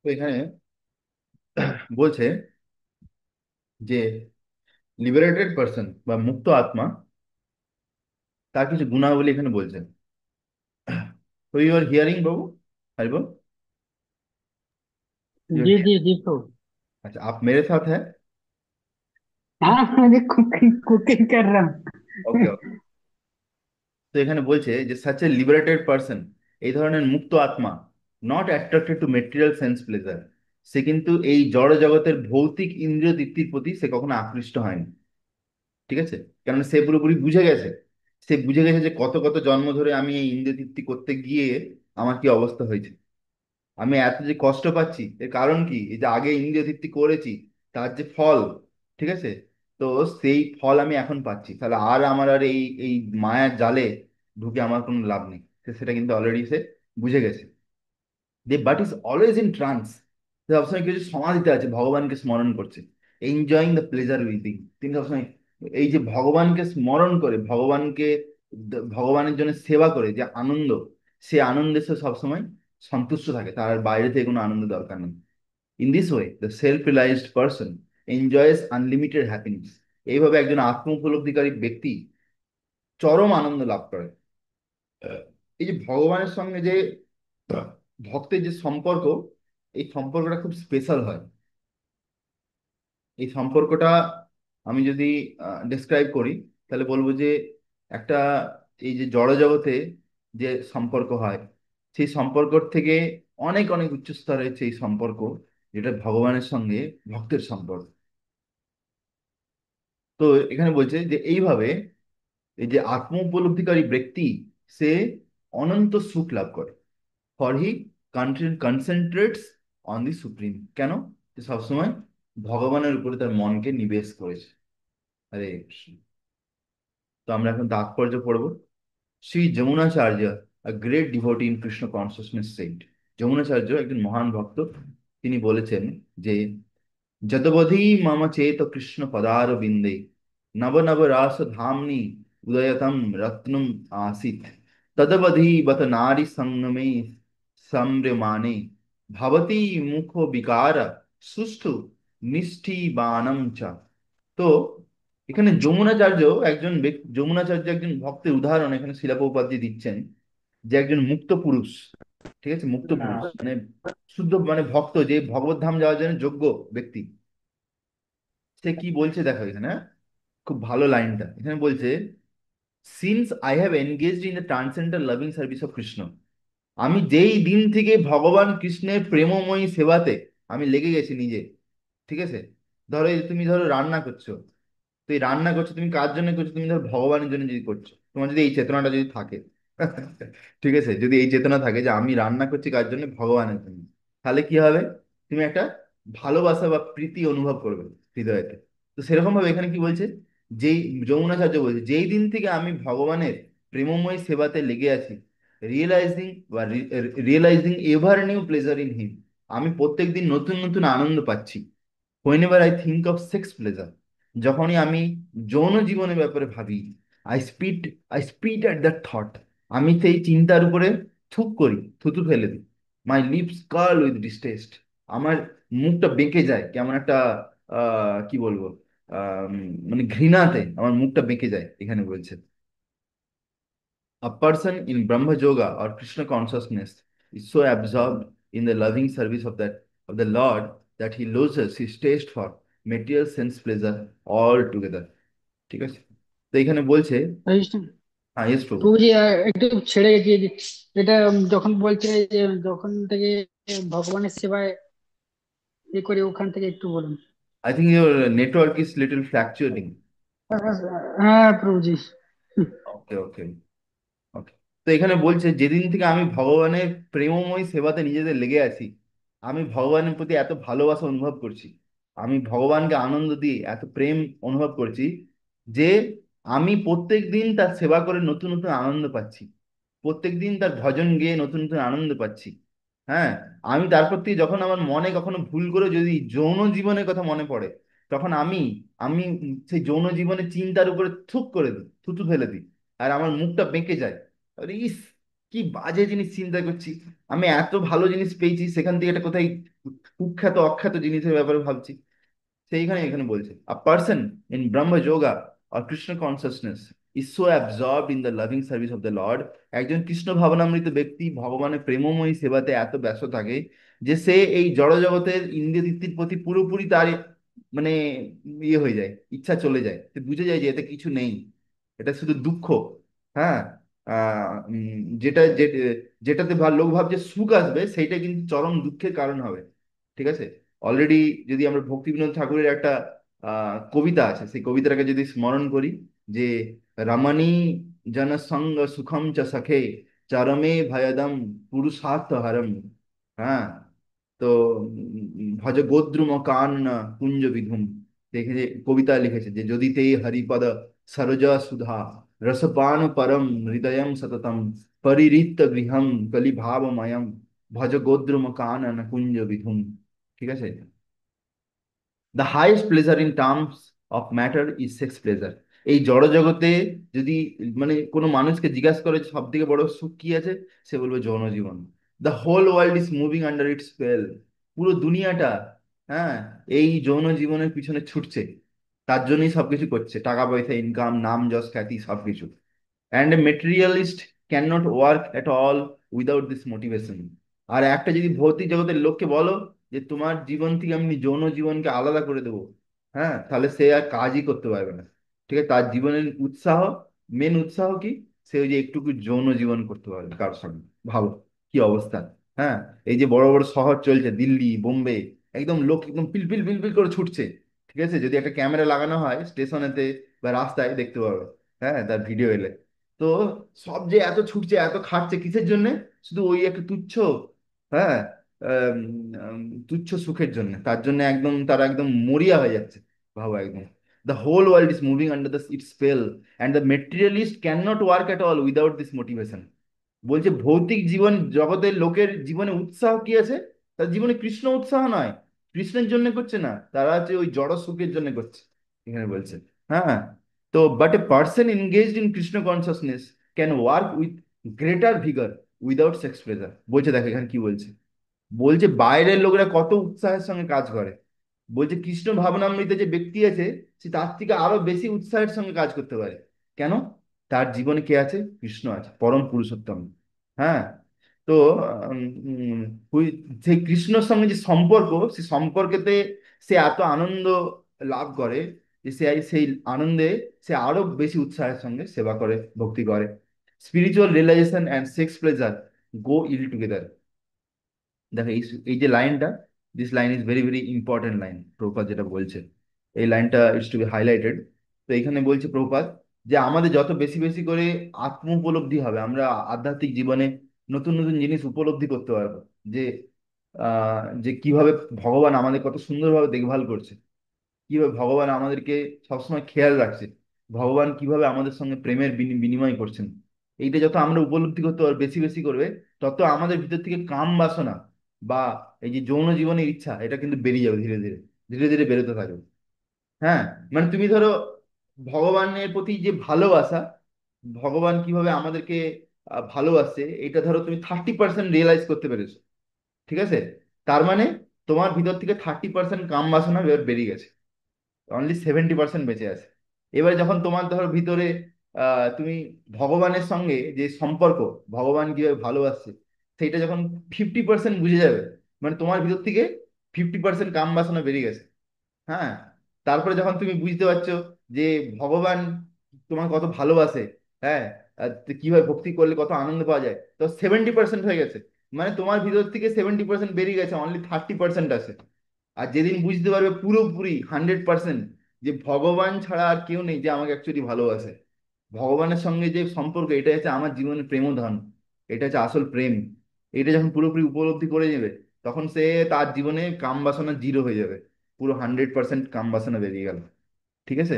Speaker 1: তো এখানে বলছে যে liberated person বা মুক্ত আত্মা, তার কিছু গুণাবলী এখানে বলছেন। তো ইউ আর হিয়ারিং बाबू, हरिबोल।
Speaker 2: जी जी जी तो।
Speaker 1: अच्छा, आप मेरे साथ है?
Speaker 2: हाँ मुझे कुकिंग कुकिंग कर रहा
Speaker 1: ओके
Speaker 2: हूँ।
Speaker 1: ओके। তো এখানে বলছে যে সাচ এ লিবারেটেড পার্সন, এই ধরনের মুক্ত আত্মা, not attracted to material sense pleasure, সে কিন্তু এই জড় জগতের ভৌতিক ইন্দ্রিয় তৃপ্তির প্রতি সে কখনো আকৃষ্ট হয়নি। ঠিক আছে, কারণ সে পুরোপুরি বুঝে গেছে, সে বুঝে গেছে যে কত কত জন্ম ধরে আমি এই ইন্দ্রিয় তৃপ্তি করতে গিয়ে আমার কি অবস্থা হয়েছে, আমি এত যে কষ্ট পাচ্ছি এর কারণ কি, এই যে আগে ইন্দ্রিয় তৃপ্তি করেছি তার যে ফল। ঠিক আছে, তো সেই ফল আমি এখন পাচ্ছি, তাহলে আর আমার আর এই এই মায়ার জালে ঢুকে আমার কোনো লাভ নেই। সেটা কিন্তু অলরেডি সে বুঝে গেছে। They but is always in trance, সবসময় কিছু সমাধিতে আছে, ভগবানকে স্মরণ করছে, এনজয়িং দ্য প্লেজার উইদিং। তিনি সবসময় এই যে ভগবানকে স্মরণ করে, ভগবানকে ভগবানের জন্য সেবা করে যে আনন্দ, সে আনন্দে সে সবসময় সন্তুষ্ট থাকে, তার আর বাইরে থেকে কোনো আনন্দ দরকার নেই। In this way the self realised person enjoys unlimited happiness. এইভাবে একজন আত্ম উপলব্ধিকারী ব্যক্তি চরম আনন্দ লাভ করে। এই যে ভগবানের সঙ্গে যে ভক্তের যে সম্পর্ক, এই সম্পর্কটা খুব স্পেশাল হয়। এই সম্পর্কটা আমি যদি ডিসক্রাইব করি, তাহলে বলবো যে একটা, এই যে জড় জগতে যে সম্পর্ক হয়, সেই সম্পর্ক থেকে অনেক অনেক উচ্চ স্তরে হচ্ছে এই সম্পর্ক, যেটা ভগবানের সঙ্গে ভক্তের সম্পর্ক। তো এখানে বলছে যে এইভাবে এই যে আত্ম উপলব্ধিকারী ব্যক্তি, সে অনন্ত সুখ লাভ করে। For he concentrates on the supreme. কেন? যে সবসময় ভগবানের উপরে তার মনকে নিবেশ করেছে। হরে কৃষ্ণ। তো আমরা এখন তাৎপর্য পড়ব। Shri যমুনাচার্য, a great devotee in Krishna consciousness, said, যমুনাচার্য একজন মহান ভক্ত। তিনি বলেছেন যে যদবধি মম চেত কৃষ্ণ পদার বিন্দে নব নব রাস ধামনি উদয়তম রত্নম আসিত তদবধি বত নারী সঙ্গমে সম্র্যমানে ভবতি মুখ বিকার সুষ্ঠু নিষ্ঠিবানম চ। তো এখানে যমুনাচার্য একজন ভক্তের উদাহরণ এখানে শিলা প্রভুপাদ দিচ্ছেন, যে একজন মুক্ত পুরুষ। ঠিক আছে, মুক্ত পুরুষ মানে শুদ্ধ মানে ভক্ত, যে ভগবত ধাম যাওয়ার জন্য যোগ্য ব্যক্তি। সে কি বলছে দেখো এখানে, হ্যাঁ? খুব ভালো লাইনটা এখানে বলছে, since I have engaged in the transcendental loving service of Krishna. আমি যেই দিন থেকে ভগবান কৃষ্ণের প্রেমময়ী সেবাতে আমি লেগে গেছি নিজে। ঠিক আছে, ধরো তুমি ধরো রান্না করছো, তো এই রান্না করছো তুমি কার জন্য করছো? তুমি ধরো ভগবানের জন্য যদি করছো, তোমার যদি এই চেতনাটা যদি থাকে, ঠিক আছে, যদি এই চেতনা থাকে যে আমি রান্না করছি কার জন্য? ভগবানের জন্য, তাহলে কি হবে? তুমি একটা ভালোবাসা বা প্রীতি অনুভব করবে হৃদয়তে। তো সেরকম ভাবে এখানে কি বলছে, যেই যমুনাচার্য বলছে যেই দিন থেকে আমি ভগবানের প্রেমময় সেবাতে লেগে আছি, রিয়েলাইজিং বা realising ever new pleasure in him, আমি প্রত্যেকদিন নতুন নতুন আনন্দ পাচ্ছি। whenever I think of sex pleasure, যখনই আমি যৌন জীবনের ব্যাপারে ভাবি, I speed I speed at that thought, আমি সেই চিন্তার উপরে থুক করি, থুতু ফেলে দিই। মাই লিপস কার্ল উইথ ডিস্টেস্ট, আমার মুখটা বেঁকে যায় কেমন একটা কি বলবো, আহ মানে ঘৃণাতে আমার মুখটা বেঁকে যায় এখানে বলছে। A person in Brahma Yoga or Krishna consciousness is so absorbed in the loving service of the Lord that he loses his taste for material sense pleasure altogether. ঠিক আছে, তো এখানে বলছে, হ্যাঁ ইয়েস প্রভু।
Speaker 2: প্রভুজি একটু ছেড়ে গিয়ে দিচ্ছি এটা। যখন বলছে যে যখন থেকে ভগবানের সেবায় করি, ওখান থেকে একটু বলুন।
Speaker 1: I think your network is little fluctuating.
Speaker 2: হ্যাঁ প্রভুজি।
Speaker 1: ওকে ওকে ওকে। তো এখানে বলছে যেদিন থেকে আমি ভগবানের প্রেমময় সেবাতে নিজেদের লেগে আছি, আমি ভগবানের প্রতি এত ভালোবাসা অনুভব করছি, আমি ভগবানকে আনন্দ দিয়ে এত প্রেম অনুভব করছি, যে আমি প্রত্যেক দিন তার সেবা করে নতুন নতুন আনন্দ পাচ্ছি, প্রত্যেক দিন তার ভজন গেয়ে নতুন নতুন আনন্দ পাচ্ছি। হ্যাঁ, আমি তারপর থেকে যখন আমার মনে কখনো ভুল করে যদি যৌন জীবনের কথা মনে পড়ে, তখন আমি আমি সেই যৌন জীবনের চিন্তার উপরে থুক করে দিই, থুতু ফেলে দিই, আর আমার মুখটা বেঁকে যায়। আরে ইস, কি বাজে জিনিস চিন্তা করছি, আমি এত ভালো জিনিস পেয়েছি, সেখান থেকে এটা কোথায় কুখ্যাত অখ্যাত জিনিসের ব্যাপারে ভাবছি। সেইখানে এখানে বলছে আ person in Brahma yoga or Krishna consciousness is so absorbed in the loving service of the lord. একজন কৃষ্ণ ভাবনামৃত ব্যক্তি ভগবানের প্রেমময়ী সেবাতে এত ব্যস্ত থাকে যে সে এই জড় জগতের ইন্দ্রিয় তৃপ্তির প্রতি পুরোপুরি তার মানে ইয়ে হয়ে যায়, ইচ্ছা চলে যায়, সে বুঝে যায় যে এতে কিছু নেই, এটা শুধু দুঃখ। হ্যাঁ, যেটাতে লোক ভাবছে সুখ আসবে, সেইটা কিন্তু চরম দুঃখের কারণ হবে। ঠিক আছে, অলরেডি যদি আমরা ভক্তিবিনোদ ঠাকুরের একটা কবিতা আছে, সেই কবিতাটাকে যদি স্মরণ করি, যে রমণী জনসঙ্গ সুখম চ সখে চরমে ভয়দম পুরুষার্থ হরম। হ্যাঁ, তো ভজ গোদ্রুম কানন কুঞ্জ বিধুম, দেখে যে কবিতা লিখেছে যে যদি তে হরিপদ সরোজ সুধা রসপান পরম হৃদয়ম সততম পরিরিক্ত গৃহম কলি ভাবময়ম ভজ গোদ্রুম কানন কুঞ্জ বিধুম। ঠিক আছে, the highest pleasure in terms of matter is sex pleasure. এই জড় জগতে যদি মানে কোনো মানুষকে জিজ্ঞাসা করে সব থেকে বড় সুখ কি আছে, সে বলবে যৌন জীবন। The whole world is moving under its spell, পুরো দুনিয়াটা, হ্যাঁ, এই যৌন জীবনের পিছনে ছুটছে, তার জন্যই সবকিছু করছে, টাকা পয়সা ইনকাম নাম যশ খ্যাতি সবকিছু। And a materialist can not work at all without this motivation. আর একটা যদি ভৌতিক জগতের লোককে বলো যে তোমার জীবন থেকে আমি যৌন জীবনকে আলাদা করে দেবো, হ্যাঁ, তাহলে সে আর কাজই করতে পারবে না। ঠিক আছে, তার জীবনের উৎসাহ, মেন উৎসাহ কি? সে ওই যে একটুকু যৌন জীবন করতে পারবে কারোর সঙ্গে। ভাবো কি অবস্থা। হ্যাঁ, এই যে বড় বড় শহর চলছে, দিল্লি বোম্বে, একদম লোক একদম পিলপিল পিলপিল করে ছুটছে। ঠিক আছে, যদি একটা ক্যামেরা লাগানো হয় স্টেশনেতে বা রাস্তায় দেখতে পাবে, হ্যাঁ, তার ভিডিও এলে। তো সব যে এত ছুটছে এত খাটছে কিসের জন্য? শুধু ওই একটা তুচ্ছ, হ্যাঁ, আম, আম, তুচ্ছ সুখের জন্য, তার জন্য একদম তারা একদম মরিয়া হয়ে যাচ্ছে। ভাবো একদম, the whole world is moving under the it spell and the materialist can not work at all without this motivation. বলছে ভৌতিক জীবন জগতের লোকের জীবনে উৎসাহ কি আছে, তার জীবনে কৃষ্ণ উৎসাহ নয়, কৃষ্ণের জন্য করছে না, তারা হচ্ছে ওই জড় সুখের জন্য করছে এখানে বলছে। হ্যাঁ। তো but a person engaged in Krishna consciousness can work with greater ভিগার without sex pleasure. বলছে দেখো এখানে কি বলছে, বলছে বাইরের লোকেরা কত উৎসাহের সঙ্গে কাজ করে, বলছে কৃষ্ণ ভাবনামৃত যে ব্যক্তি আছে সে তার থেকে আরো বেশি উৎসাহের সঙ্গে কাজ করতে পারে। কেন? তার জীবনে কে আছে? কৃষ্ণ আছে, পরম পুরুষোত্তম। হ্যাঁ। তো উম, উম, সেই কৃষ্ণর সঙ্গে যে সম্পর্ক, সেই সম্পর্কেতে সে এত আনন্দ লাভ করে যে সে সেই আনন্দে সে আরো বেশি উৎসাহের সঙ্গে সেবা করে, ভক্তি করে। Spiritual realisation and sex pleasure go ill together. দেখো এই এই যে লাইনটা, this line is very very important line, Prabhupada যেটা বলছে, এই লাইনটা ইজ টু বি হাইলাইটেড। তো এখানে বলছে প্রভুপাদ যে আমাদের যত বেশি বেশি করে আত্ম উপলব্ধি হবে, আমরা আধ্যাত্মিক জীবনে নতুন নতুন জিনিস উপলব্ধি করতে পারবো, যে যে কিভাবে ভগবান আমাদের কত সুন্দরভাবে দেখভাল করছে, কিভাবে ভগবান আমাদেরকে সবসময় খেয়াল রাখছে, ভগবান কিভাবে আমাদের সঙ্গে প্রেমের বিনিময় করছেন। এইটা যত আমরা উপলব্ধি করতে পারবো বেশি বেশি করবে, তত আমাদের ভিতর থেকে কাম বাসনা বা এই যে যৌন জীবনের ইচ্ছা, এটা কিন্তু বেরিয়ে যাবে ধীরে ধীরে, ধীরে ধীরে বেরোতে থাকবে। হ্যাঁ। মানে তুমি ধরো ভগবানের প্রতি যে ভালোবাসা, ভগবান কিভাবে আমাদেরকে ভালোবাসছে, এটা ধরো তুমি 30% রিয়েলাইজ করতে পেরেছো, ঠিক আছে? তার মানে তোমার ভিতর থেকে 30% কাম বাসনা বেরিয়ে গেছে, অনলি 70% বেঁচে আছে। এবারে যখন তোমার ধরো ভিতরে তুমি ভগবানের সঙ্গে যে সম্পর্ক, ভগবান কিভাবে ভালোবাসছে, সেইটা যখন 50% বুঝে যাবে, মানে তোমার ভিতর থেকে 50% কাম বাসনা বেরিয়ে গেছে। হ্যাঁ। তারপরে যখন তুমি বুঝতে পারছো যে ভগবান তোমার কত ভালোবাসে, হ্যাঁ, তো কিভাবে ভক্তি করলে কত আনন্দ পাওয়া যায়, তো 70% হয়ে গেছে। মানে তোমার ভিতর থেকে 70% বেরিয়ে গেছে, অনলি 30% আছে। আর যেদিন বুঝতে পারবে পুরোপুরি 100% যে ভগবান ছাড়া আর কেউ নেই যে আমাকে অ্যাকচুয়ালি ভালোবাসে, ভগবানের সঙ্গে যে সম্পর্ক, এটা হচ্ছে আমার জীবনের প্রেমধন, এটা হচ্ছে আসল প্রেম, এটা যখন পুরোপুরি উপলব্ধি করে যাবে, তখন সে তার জীবনে কাম বাসনা জিরো হয়ে যাবে, পুরো 100% কাম বাসনা বেরিয়ে গেল। ঠিক আছে?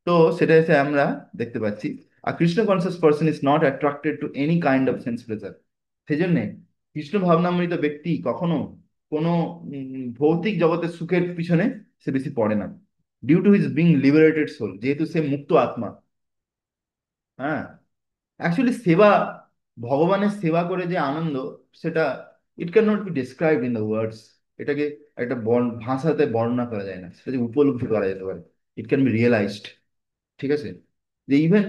Speaker 1: তো সেটা হচ্ছে আমরা দেখতে পাচ্ছি। আর Krishna conscious person is not attracted to any kind of sense pleasure. সেই জন্যে কৃষ্ণ ভাবনামৃত ব্যক্তি কখনো কোনো ভৌতিক জগতের সুখের পিছনে সে বেশি পড়ে না, due to his being liberated soul, যেহেতু সে মুক্ত আত্মা। হ্যাঁ। অ্যাকচুয়ালি সেবা, ভগবানের সেবা করে যে আনন্দ, সেটা it can not be described in the words. এটাকে একটা ভাষাতে বর্ণনা করা যায় না, সেটা যে উপলব্ধি করা যেতে পারে, ইট ক্যান বি রিয়েলাইজড। ঠিক আছে? যে ইভেন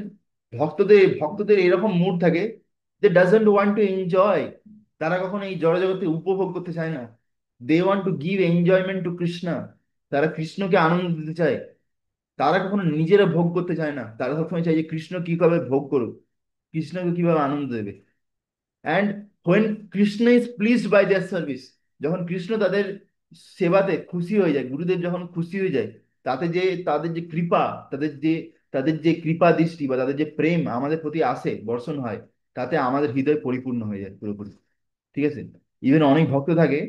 Speaker 1: ভক্তদের ভক্তদের এরকম মুড থাকে যে ডাজন্ট ওয়ান্ট টু এনজয়, তারা কখনো এই জড়জগতে উপভোগ করতে চায় না, they want to give enjoyment to Krishna, তারা কৃষ্ণকে আনন্দ দিতে চায়, তারা কখনো নিজেরা ভোগ করতে চায় না, তারা সবসময় চায় যে কৃষ্ণ কিভাবে ভোগ করুক, কৃষ্ণকে কিভাবে আনন্দ দেবে। And when Krishna is pleased by their service, যখন কৃষ্ণ তাদের সেবাতে খুশি হয়ে যায়, গুরুদেব যখন খুশি হয়ে যায়, তাতে যে তাদের যে কৃপা, তাদের যে তাদের যে কৃপা দৃষ্টি বা তাদের যে প্রেম আমাদের প্রতি আসে, বর্ষণ হয়, তাতে আমাদের হৃদয় পরিপূর্ণ হয়ে যায় পুরোপুরি। ঠিক আছে? ইভেন অনেক ভক্ত থাকে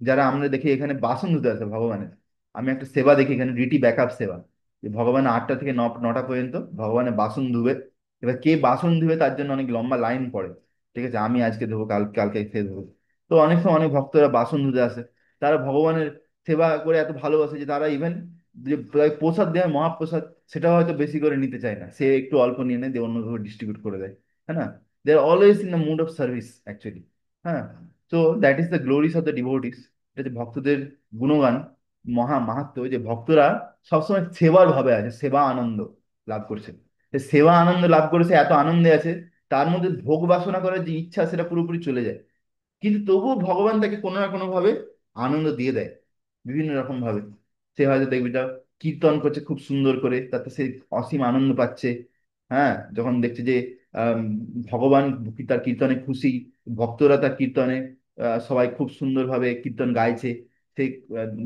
Speaker 1: যারা আমরা দেখি এখানে বাসন ধুতে আসে ভগবানের। আমি একটা সেবা দেখি এখানে, রিটি ব্যাকআপ সেবা, যে ভগবান 8টা থেকে 9টা পর্যন্ত ভগবানের বাসন ধুবে। এবার কে বাসন ধুবে তার জন্য অনেক লম্বা লাইন পড়ে। ঠিক আছে? আমি আজকে ধোবো, কালকে সে ধোবো। তো অনেক সময় অনেক ভক্তরা বাসন ধুতে আসে, তারা ভগবানের সেবা করে এত ভালোবাসে যে তারা ইভেন যে প্রসাদ দেয়, মহাপ্রসাদ, সেটা হয়তো বেশি করে নিতে চায় না, সে একটু অল্প নিয়ে নেয়, দিয়ে অন্যভাবে ডিস্ট্রিবিউট করে দেয়। হ্যাঁ না? They are always in the mood of service actually. হ্যাঁ। তো that is the glories of the devotees. এটা যে ভক্তদের গুণগান, মাহাত্ম্য, যে ভক্তরা সবসময় সেবার ভাবে আছে, সেবা আনন্দ লাভ করছে। সে সেবা আনন্দ লাভ করেছে, এত আনন্দে আছে, তার মধ্যে ভোগ বাসনা করার যে ইচ্ছা সেটা পুরোপুরি চলে যায়, কিন্তু তবুও ভগবান তাকে কোনো না কোনো ভাবে আনন্দ দিয়ে দেয়, বিভিন্ন রকম ভাবে। সে হয়তো দেখবি তা কীর্তন করছে খুব সুন্দর করে, তাতে সে অসীম আনন্দ পাচ্ছে। হ্যাঁ। যখন দেখছে যে আম, ভগবান তার কীর্তনে খুশি, ভক্তরা তার কীর্তনে সবাই খুব সুন্দরভাবে কীর্তন গাইছে, সে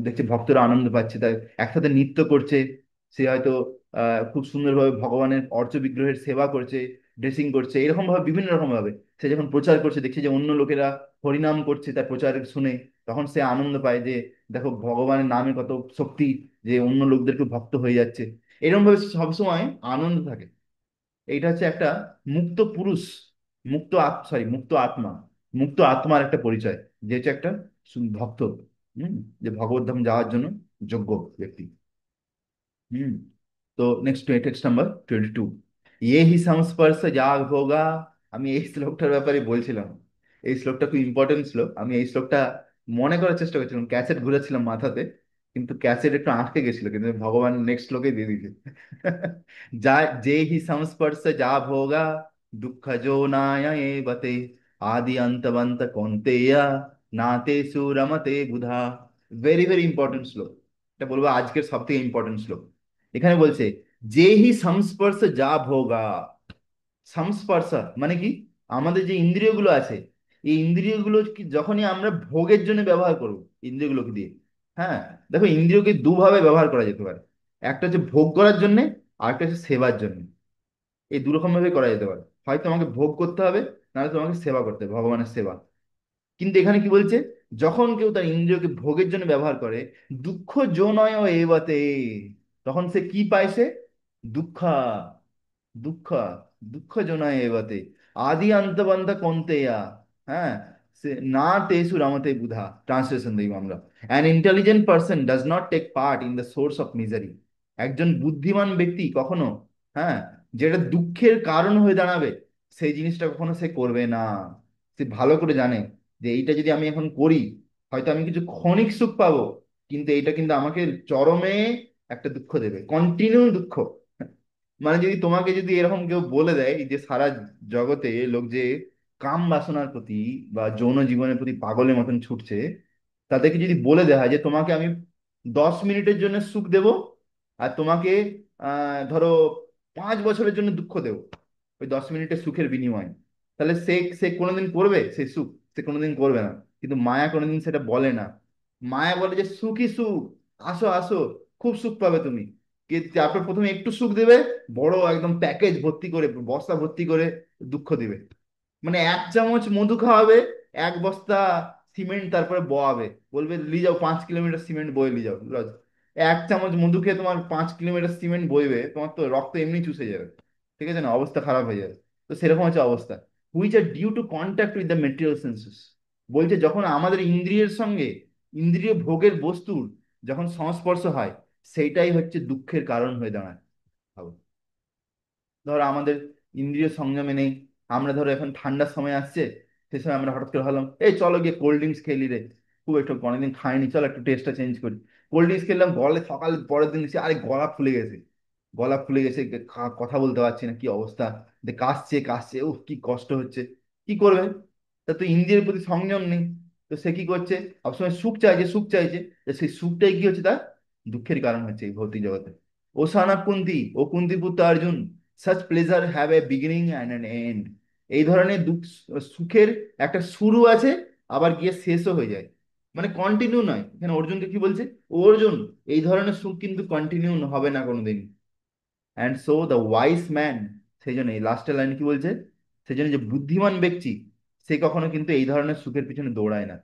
Speaker 1: দেখছে ভক্তরা আনন্দ পাচ্ছে, তাই একসাথে নৃত্য করছে, সে হয়তো খুব সুন্দরভাবে ভগবানের অর্চ বিগ্রহের সেবা করছে, ড্রেসিং করছে, এরকম ভাবে বিভিন্ন রকম ভাবে সে যখন প্রচার করছে, দেখছে যে অন্য লোকেরা হরিনাম করছে তার প্রচার শুনে, তখন সে আনন্দ পায় যে দেখো ভগবানের নামে কত শক্তি, যে অন্য লোকদেরকে ভক্ত হয়ে যাচ্ছে। এরকম ভাবে সবসময় আনন্দ থাকে। এইটা হচ্ছে একটা মুক্ত পুরুষ, মুক্ত আত্মা, মুক্ত আত্মার একটা পরিচয়, যে হচ্ছে একটা ভক্ত, হম, যে ভগবত ধাম যাওয়ার জন্য যোগ্য ব্যক্তি। हम्म। तो नेक्स्ट टेक्स्ट নাম্বার 22, ये ही সংস্পর্শ যাগ ভোগা। আমি এই শ্লোকটার ব্যাপারে বলছিলাম, এই শ্লোকটা খুব ইম্পর্টেন্ট শ্লোক। আমি এই শ্লোকটা মনে করার চেষ্টা করছিলাম, ক্যাসেট ঘুরেছিলাম মাথাতে, কিন্তু ক্যাসেট একটু আটকে গেছিল, কিন্তু ভগবান নেক্সট শ্লোকে দিয়ে দিয়েছে। যা, যে হি সংস্পর্শ যা ভোগা, দুঃখ জো নায় বতে, আদি অন্তবন্ত কৌন্তেয়া, নাতে সুরমতে বুধা। ভেরি ভেরি ইম্পর্টেন্ট শ্লোক, এটা বলবো আজকের সব থেকে ইম্পর্টেন্ট শ্লোক। এখানে বলছে যে হি সংস্পর্শ যা ভোগা। সংস্পর্শ মানে কি, আমাদের যে ইন্দ্রিয়গুলো আছে, এই ইন্দ্রিয়গুলো কি যখনই আমরা ভোগের জন্য ব্যবহার করব ইন্দ্রিয়গুলোকে দিয়ে, হ্যাঁ, দেখো ইন্দ্রিয়কে দুভাবে ব্যবহার করা যেতে পারে। একটা হচ্ছে ভোগ করার জন্য, আর একটা হচ্ছে সেবার জন্য। এই দু রকম ভাবে করা যেতে পারে, হয় তোমাকে ভোগ করতে হবে, নাহলে তোমাকে সেবা করতে হবে, ভগবানের সেবা। কিন্তু এখানে কি বলছে, যখন কেউ তার ইন্দ্রিয়কে ভোগের জন্য ব্যবহার করে, দুঃখ যোনয় এবাতে, তখন সে কি পায়, সে দুঃখ, দুঃখ, দুঃখ জোনায় এবাতে, আদি অন্তবন্ত কন্তেয়া, হ্যাঁ, সে না তেসু রমতে বুধা। ট্রান্সলেশন দেখব আমরা, an intelligent person does not take part in the source of misery. একজন বুদ্ধিমান ব্যক্তি কখনো, হ্যাঁ, যেটা দুঃখের কারণ হয়ে দাঁড়াবে, সেই জিনিসটা কখনো সে করবে না। সে ভালো করে জানে যে এইটা যদি আমি এখন করি, হয়তো আমি কিছু ক্ষণিক সুখ পাবো, কিন্তু এইটা কিন্তু আমাকে চরমে একটা দুঃখ দেবে, কন্টিনিউ দুঃখ। মানে যদি তোমাকে যদি এরকম কেউ বলে দেয় যে সারা জগতে লোক যে কাম বাসনার প্রতি বা যৌন জীবনের প্রতি পাগলের মতন ছুটছে, তাদেরকে যদি বলে দেওয়া হয় যে তোমাকে আমি 10 মিনিটের জন্য সুখ দেব, আর তোমাকে ধরো 5 বছরের জন্য দুঃখ দেবো, ওই 10 মিনিটের সুখের বিনিময়ে, তাহলে সে সে কোনোদিন করবে সেই সুখ? সে কোনোদিন করবে না। কিন্তু মায়া কোনোদিন সেটা বলে না। মায়া বলে যে সুখই সুখ, আসো আসো, খুব সুখ পাবে তুমি। তারপর প্রথমে একটু সুখ দেবে, বড় একদম প্যাকেজ ভর্তি করে, বস্তা ভর্তি করে দুঃখ দিবে। মানে 1 চামচ মধু খাওয়াবে, 1 বস্তা সিমেন্ট তারপরে বওয়াবে, বলবে নিয়ে যাও 5 কিলোমিটার সিমেন্ট বয়ে নিয়ে যাও। 1 চামচ মধু খেয়ে তোমার 5 কিলোমিটার সিমেন্ট বইবে, তোমার তো রক্ত এমনি চুষে যাবে, ঠিক আছে না, অবস্থা খারাপ হয়ে যাবে। তো সেরকম হচ্ছে অবস্থা, which are due to contact with the material senses. বলছে যখন আমাদের ইন্দ্রিয়ের সঙ্গে, ইন্দ্রিয় ভোগের বস্তুর যখন সংস্পর্শ হয়, সেইটাই হচ্ছে দুঃখের কারণ হয়ে দাঁড়ায়। ভাবো, ধরো আমাদের ইন্দ্রিয় সংযমে নেই, আমরা ধরো এখন ঠান্ডার সময় আসছে, সে সময় আমরা হঠাৎ করে ভাবলাম এই চলো গিয়ে কোল্ড ড্রিঙ্কস খেলি রে, খুব একটু অনেকদিন খাইনি, চলো একটু টেস্টটা চেঞ্জ করি। কোল্ড ড্রিঙ্কস খেলাম, গলে সকালে পরের দিন এসে আরে গলা ফুলে গেছে, গলা ফুলে গেছে, কথা বলতে পারছি না, কি অবস্থা, কাশছে কাশছে, উফ কি কষ্ট হচ্ছে। কি করবে? তা তো ইন্দ্রিয়ের প্রতি সংযম নেই। তো সে কি করছে, সবসময় সুখ চাইছে, সুখ চাইছে, তো সেই সুখটাই কি হচ্ছে তার দুঃখের কারণ হচ্ছে এই ভৌতিক জগতে। ও সানা কুন্তি, ও কুন্তি পুত্র Arjun, such pleasure have a beginning and an end. এই ধরনের দুঃখ, সুখের একটা শুরু আছে, আবার গিয়ে শেষও হয়ে যায়, মানে কন্টিনিউ নয়। এখানে অর্জুনকে কি বলছে, "ও অর্জুন, এই ধরনের সুখ কিন্তু কন্টিনিউ হবে না কোনোদিন। And so the wise man", সেই জন্য এই লাস্টের লাইন কি বলছে, সেই জন্য যে বুদ্ধিমান ব্যক্তি, সে কখনো কিন্তু এই ধরনের সুখের পিছনে দৌড়ায় না।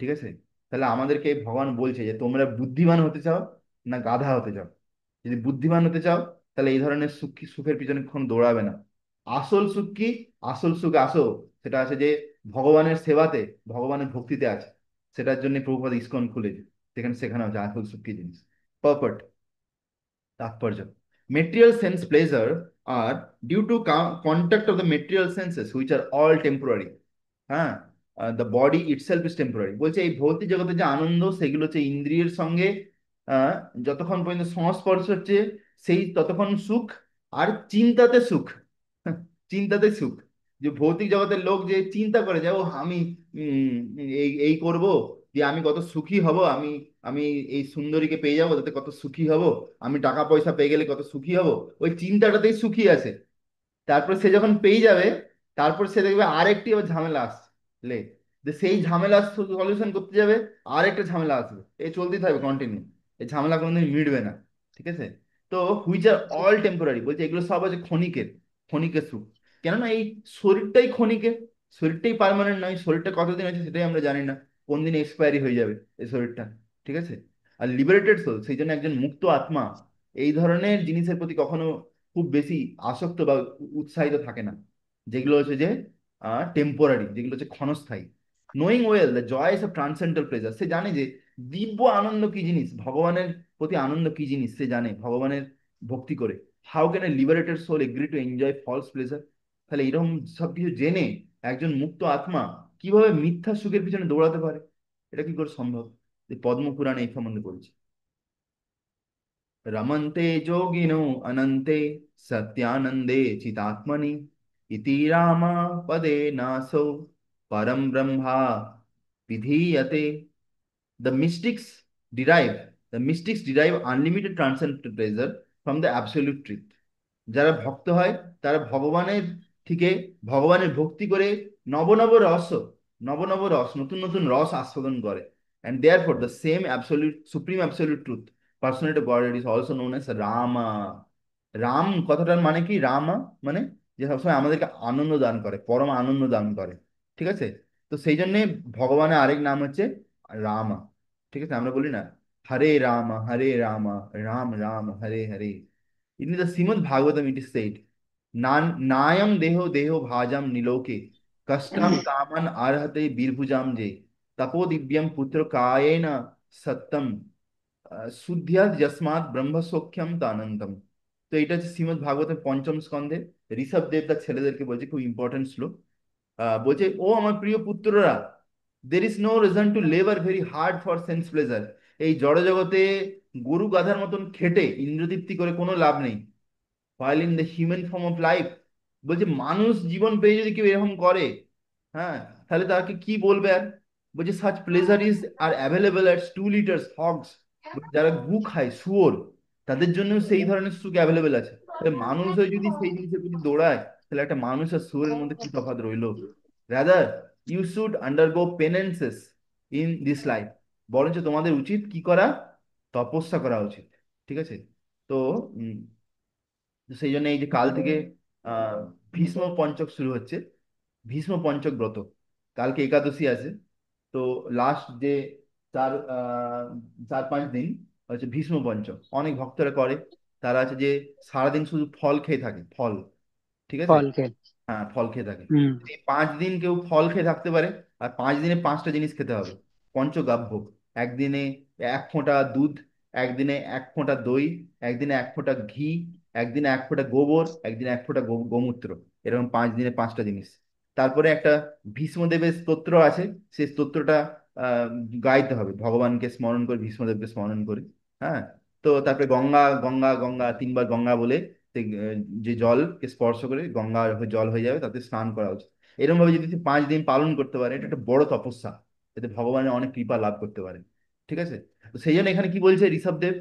Speaker 1: ঠিক আছে? তাহলে আমাদেরকে ভগবান বলছে যে তোমরা বুদ্ধিমান হতে চাও না গাধা হতে চাও? যদি বুদ্ধিমান হতে চাও, তাহলে এই ধরনের সুখ, সুখের পিছনে কখনো দৌড়াবে না। আসল সুখ কি? আসল সুখ আসো, সেটা আছে যে ভগবানের সেবাতে, ভগবানের ভক্তিতে আছে। সেটার জন্য প্রভুপাদ ইসকন খুলেছে, সেখানে শেখানো হচ্ছে আসল সুখ কি জিনিস। পারপট, তাৎপর্য, material sense pleasure are due to contact of the material senses which are all temporary. হ্যাঁ, the body itself is temporary. বলছে এই ভৌতিক জগতে যে আনন্দ, সেগুলো হচ্ছে ইন্দ্রিয়ের সঙ্গে আহ, যতক্ষণ পর্যন্ত সংস্পর্শ হচ্ছে, সেই ততক্ষণ সুখ। আর চিন্তাতে সুখ, চিন্তাতে সুখ। যে ভৌতিক জগতের লোক যে চিন্তা করে যে ও আমি উম, এই এই করব, যে আমি কত সুখী হব, আমি আমি এই সুন্দরীকে পেয়ে যাবো তাতে কত সুখী হব, আমি টাকা পয়সা পেয়ে গেলে কত সুখী হব, ওই চিন্তাটাতেই সুখী আছে। তারপর সে যখন পেয়ে যাবে, তারপর সে দেখবে আরেকটি আবার ঝামেলা আসলে, যে সেই ঝামেলা সলিউশন করতে যাবে, আরেকটা ঝামেলা আসবে, এই চলতেই থাকবে কন্টিনিউ। এই ঝামেলা কোনোদিন মিটবে না। ঠিক আছে? তো হুইচ আর
Speaker 2: আচ্ছা।
Speaker 1: অল টেম্পোরারি, বলছে এগুলো সব আছে ক্ষণিকের, ক্ষণিকের সুখ। কেননা এই শরীরটাই ক্ষণিকের, শরীরটাই পার্মানেন্ট নয়। শরীরটা কতদিন আছে সেটাই আমরা জানি না, কোন দিন এক্সপায়ারি হয়ে যাবে এই শরীরটা। ঠিক আছে? আর লিবারেটেড সোল, সেই জন্য একজন মুক্ত আত্মা এই ধরনের জিনিসের প্রতি কখনো খুব বেশি আসক্ত বা উৎসাহিত থাকে না। যেগুলো হচ্ছে যে টেম্পোরারি, যেগুলো হচ্ছে ক্ষণস্থায়ী। Knowing well the joys of transcendental pleasure, সে জানে যে দিব্য আনন্দ কি জিনিস, ভগবানের প্রতি আনন্দ কি জিনিস সে জানে ভগবানের ভক্তি করে। How can a liberated soul agree to enjoy false pleasure? তাহলে এরকম সব কিছু জেনে একজন মুক্ত আত্মা কিভাবে মিথ্যা সুখের পিছনে দৌড়াতে পারে? এটা কি করে সম্ভব? এই পদ্ম পুরাণে এই সম্বন্ধে বলছে। रमन्ते जोगिनो अनन्ते सत्यानन्दे चितात्मनि इति रामा पदे नासो परम ब्रह्मा विधीयते। The mystics derive unlimited transcendental pleasure from the absolute truth. যারা ভক্ত হয় তারা ভগবানের থেকে, ভগবানের ভক্তি করে নব নব রস নব নব রস নতুন নতুন রস আস্বাদন করে। And therefore the same absolute supreme absolute truth personate God it is also known as Rama. Ram কথাটার মানে কি? রামা মানে যে সবসময় আমাদেরকে আনন্দ দান করে, পরম আনন্দ দান করে। ঠিক আছে? তো সেই জন্যে ভগবানের আরেক নাম হচ্ছে রামা। ঠিক আছে? আমরা বলি না হরে রামা Ram Ram Hare Hare. In the Srimad Bhagavatam, it is said, Nayam deho bhajam niloke, kastam kaman arhate birbhujam je, tapo divyam putra kayena sattam, শুদ্ধিয়া যস্মাৎ ব্রহ্মসখ্যম তানন্তম। তো এটা হচ্ছে শ্রীমদ ভাগবতের পঞ্চম স্কন্ধে ঋষভ দেব তার ছেলেদেরকে বলছে, খুব ইম্পর্টেন্ট শ্লোক। বলছে, ও আমার প্রিয় পুত্ররা, there is no reason to labour very hard for sense pleasure. এই জড় জগতে গরু গাধার মতন খেটে ইন্দ্রতৃপ্তি করে কোনো লাভ নেই। while in the human form of life, বলছে মানুষ জীবন পেয়ে যদি কেউ এরকম করে, হ্যাঁ, তাহলে তাকে কি বলবে আর? বলছে such pleasure is are available at 2 liters hogs, যারা গু খায় শুয়োর, তাদের জন্য সেই ধরনের সুখ অ্যাভেলেবেল আছে। তাহলে মানুষ হয়ে যদি সেই জিনিসের প্রতি দৌড়ায়, তাহলে একটা মানুষ আর শুয়োরের মধ্যে কি তফাৎ রইলো? Rather you should undergo penances in this life, বরঞ্চ তোমাদের উচিত কি করা? তপস্যা করা উচিত। ঠিক আছে? তো তো সেই জন্য এই যে কাল থেকে আহ ভীষ্ম পঞ্চক শুরু হচ্ছে, ভীষ্ম পঞ্চক ব্রত, কালকে একাদশী আছে। তো লাস্ট যে 4-5 দিন হচ্ছে ভীষ্ম পঞ্চক, অনেক ভক্তরা করে। তারা আছে যে সারাদিন শুধু ফল খেয়ে থাকে, ফল। ঠিক আছে?
Speaker 2: ফল খেয়ে।
Speaker 1: হ্যাঁ, ফল খেয়ে থাকে।
Speaker 2: হুম।
Speaker 1: যদি 5 দিন কেউ ফল খেয়ে থাকতে পারে, আর 5 দিনে 5টা জিনিস খেতে হবে, পঞ্চগাভ্য। একদিনে 1 ফোঁটা দুধ, একদিনে 1 ফোঁটা দই, একদিনে 1 ফোঁটা ঘি, একদিনে 1 ফোঁটা গোবর, একদিনে 1 ফোঁটা গোমূত্র। এরকম 5 দিনে 5টা জিনিস। তারপরে একটা ভীষ্মদেবের স্তোত্র আছে, সেই স্তোত্রটা আহ গাইতে হবে, ভগবানকে স্মরণ করে, ভীষ্মদেবকে স্মরণ করে। হ্যাঁ। তো তারপরে গঙ্গা গঙ্গা গঙ্গা 3বার গঙ্গা বলে, সেই, যে জলকে স্পর্শ করে গঙ্গা জল হয়ে যাবে, তাতে স্নান করা উচিত। এরকম ভাবে যদি সে 5 দিন পালন করতে পারে, এটা একটা বড় তপস্যা, এতে ভগবানের অনেক কৃপা লাভ করতে পারে। ঠিক আছে? তো সেই জন্য এখানে কি বলছে ঋষভদেব,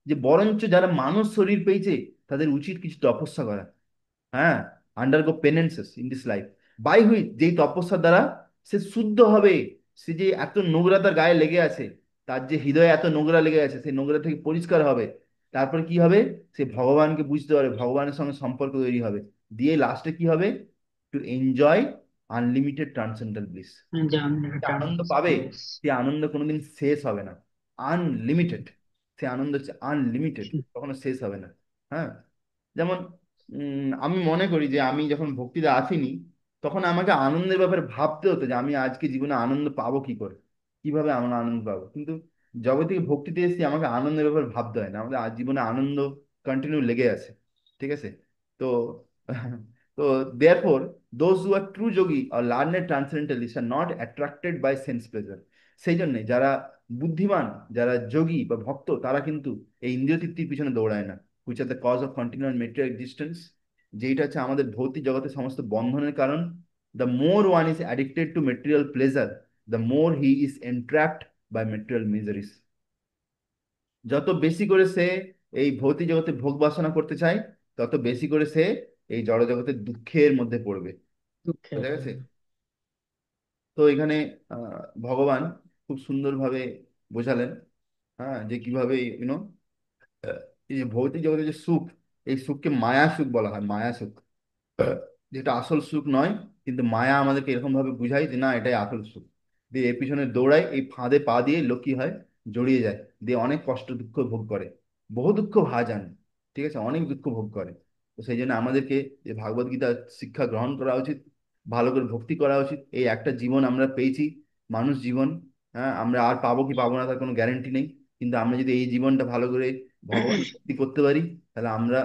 Speaker 1: যে বরঞ্চ যারা মানুষ শরীর পেয়েছে তাদের উচিত কিছু তপস্যা করা। হ্যাঁ, undergo penances in this life, by which, যেই তপস্যার দ্বারা সে শুদ্ধ হবে। সে যে এত নোংরা তার গায়ে লেগে আছে, তার যে হৃদয়ে এত নোংরা লেগে আছে, সেই নোংরা থেকে পরিষ্কার হবে। তারপরে কি হবে? সে ভগবানকে বুঝতে পারবে, ভগবানের সঙ্গে সম্পর্ক তৈরি হবে। দিয়ে লাস্টে কি হবে? To enjoy unlimited transcendental bliss.
Speaker 2: জান
Speaker 1: আনন্দ
Speaker 2: টার্মস
Speaker 1: পাবে,
Speaker 2: প্লেস।
Speaker 1: সে আনন্দ কোনোদিন শেষ হবে না। আনলিমিটেড, সে আনন্দ হচ্ছে আনলিমিটেড, কখনো শেষ হবে না। হ্যাঁ। যেমন আমি মনে করি যে আমি যখন ভক্তিতে আসিনি, তখন আমাকে আনন্দের ব্যাপারে ভাবতে হতো যে আমি আজকে জীবনে আনন্দ পাবো কি করে, কিভাবে আমরা আনন্দ পাবো। কিন্তু যবে থেকে ভক্তিতে এসেছি, আমাকে আনন্দের ব্যাপারে ভাবতে হয় না, আমাদের আজ জীবনে আনন্দ কন্টিনিউ লেগে আছে। ঠিক আছে? তো তো therefore those who are true yogi or learned transcendentalists are not attracted by sense pleasure. সেই জন্যে যারা বুদ্ধিমান, যারা যোগী বা ভক্ত, তারা কিন্তু এই ইন্দ্রিয় তৃপ্তির পিছনে দৌড়ায় না, which are the cause of continual material existence, যেটা হচ্ছে আমাদের ভৌতিক জগতের সমস্ত বন্ধনের কারণ। The more one is addicted to material pleasure, the more he is entrapped by material miseries. যত বেশি করে সে এই ভৌতিক জগতে ভোগ বাসনা করতে চায়, তত বেশি করে সে এই জড় জগতের দুঃখের মধ্যে পড়বে।
Speaker 2: দুঃখের।
Speaker 1: বোঝা গেছে? তো এখানে ভগবান খুব সুন্দরভাবে বোঝালেন, হ্যাঁ, যে কিভাবে এই যে ভৌতিক জগতের যে সুখ, এই সুখকে মায়া সুখ বলা হয়, মায়া সুখ, যেটা আসল সুখ নয়। কিন্তু মায়া আমাদেরকে এরকম ভাবে বুঝায় যে না, এটাই আসল সুখ। দিয়ে এর পিছনে দৌড়ায়, এই ফাঁদে পা দিয়ে লোক কি হয়? জড়িয়ে যায়, দিয়ে অনেক কষ্ট দুঃখ ভোগ করে, বহু দুঃখ ভাজান। ঠিক আছে? অনেক দুঃখ ভোগ করে। তো সেই জন্য আমাদেরকে যে ভাগবত গীতা শিক্ষা গ্রহণ করা উচিত, ভালো করে ভক্তি করা উচিত। এই একটা জীবন আমরা পেয়েছি, মানুষ জীবন। হ্যাঁ, আমরা আর পাবো কি পাবো না তার কোনো গ্যারান্টি নেই। কিন্তু আমরা যদি এই জীবনটা ভালো করে ভগবান ভক্তি করতে পারি, তাহলে আমরা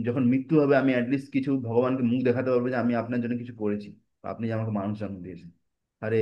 Speaker 1: যখন মৃত্যু হবে আমি অ্যাটলিস্ট কিছু ভগবানকে মুখ দেখাতে পারবো যে আমি আপনার জন্য কিছু করেছি, বা আপনি যে আমাকে মানুষ জন্ম দিয়েছেন। আরে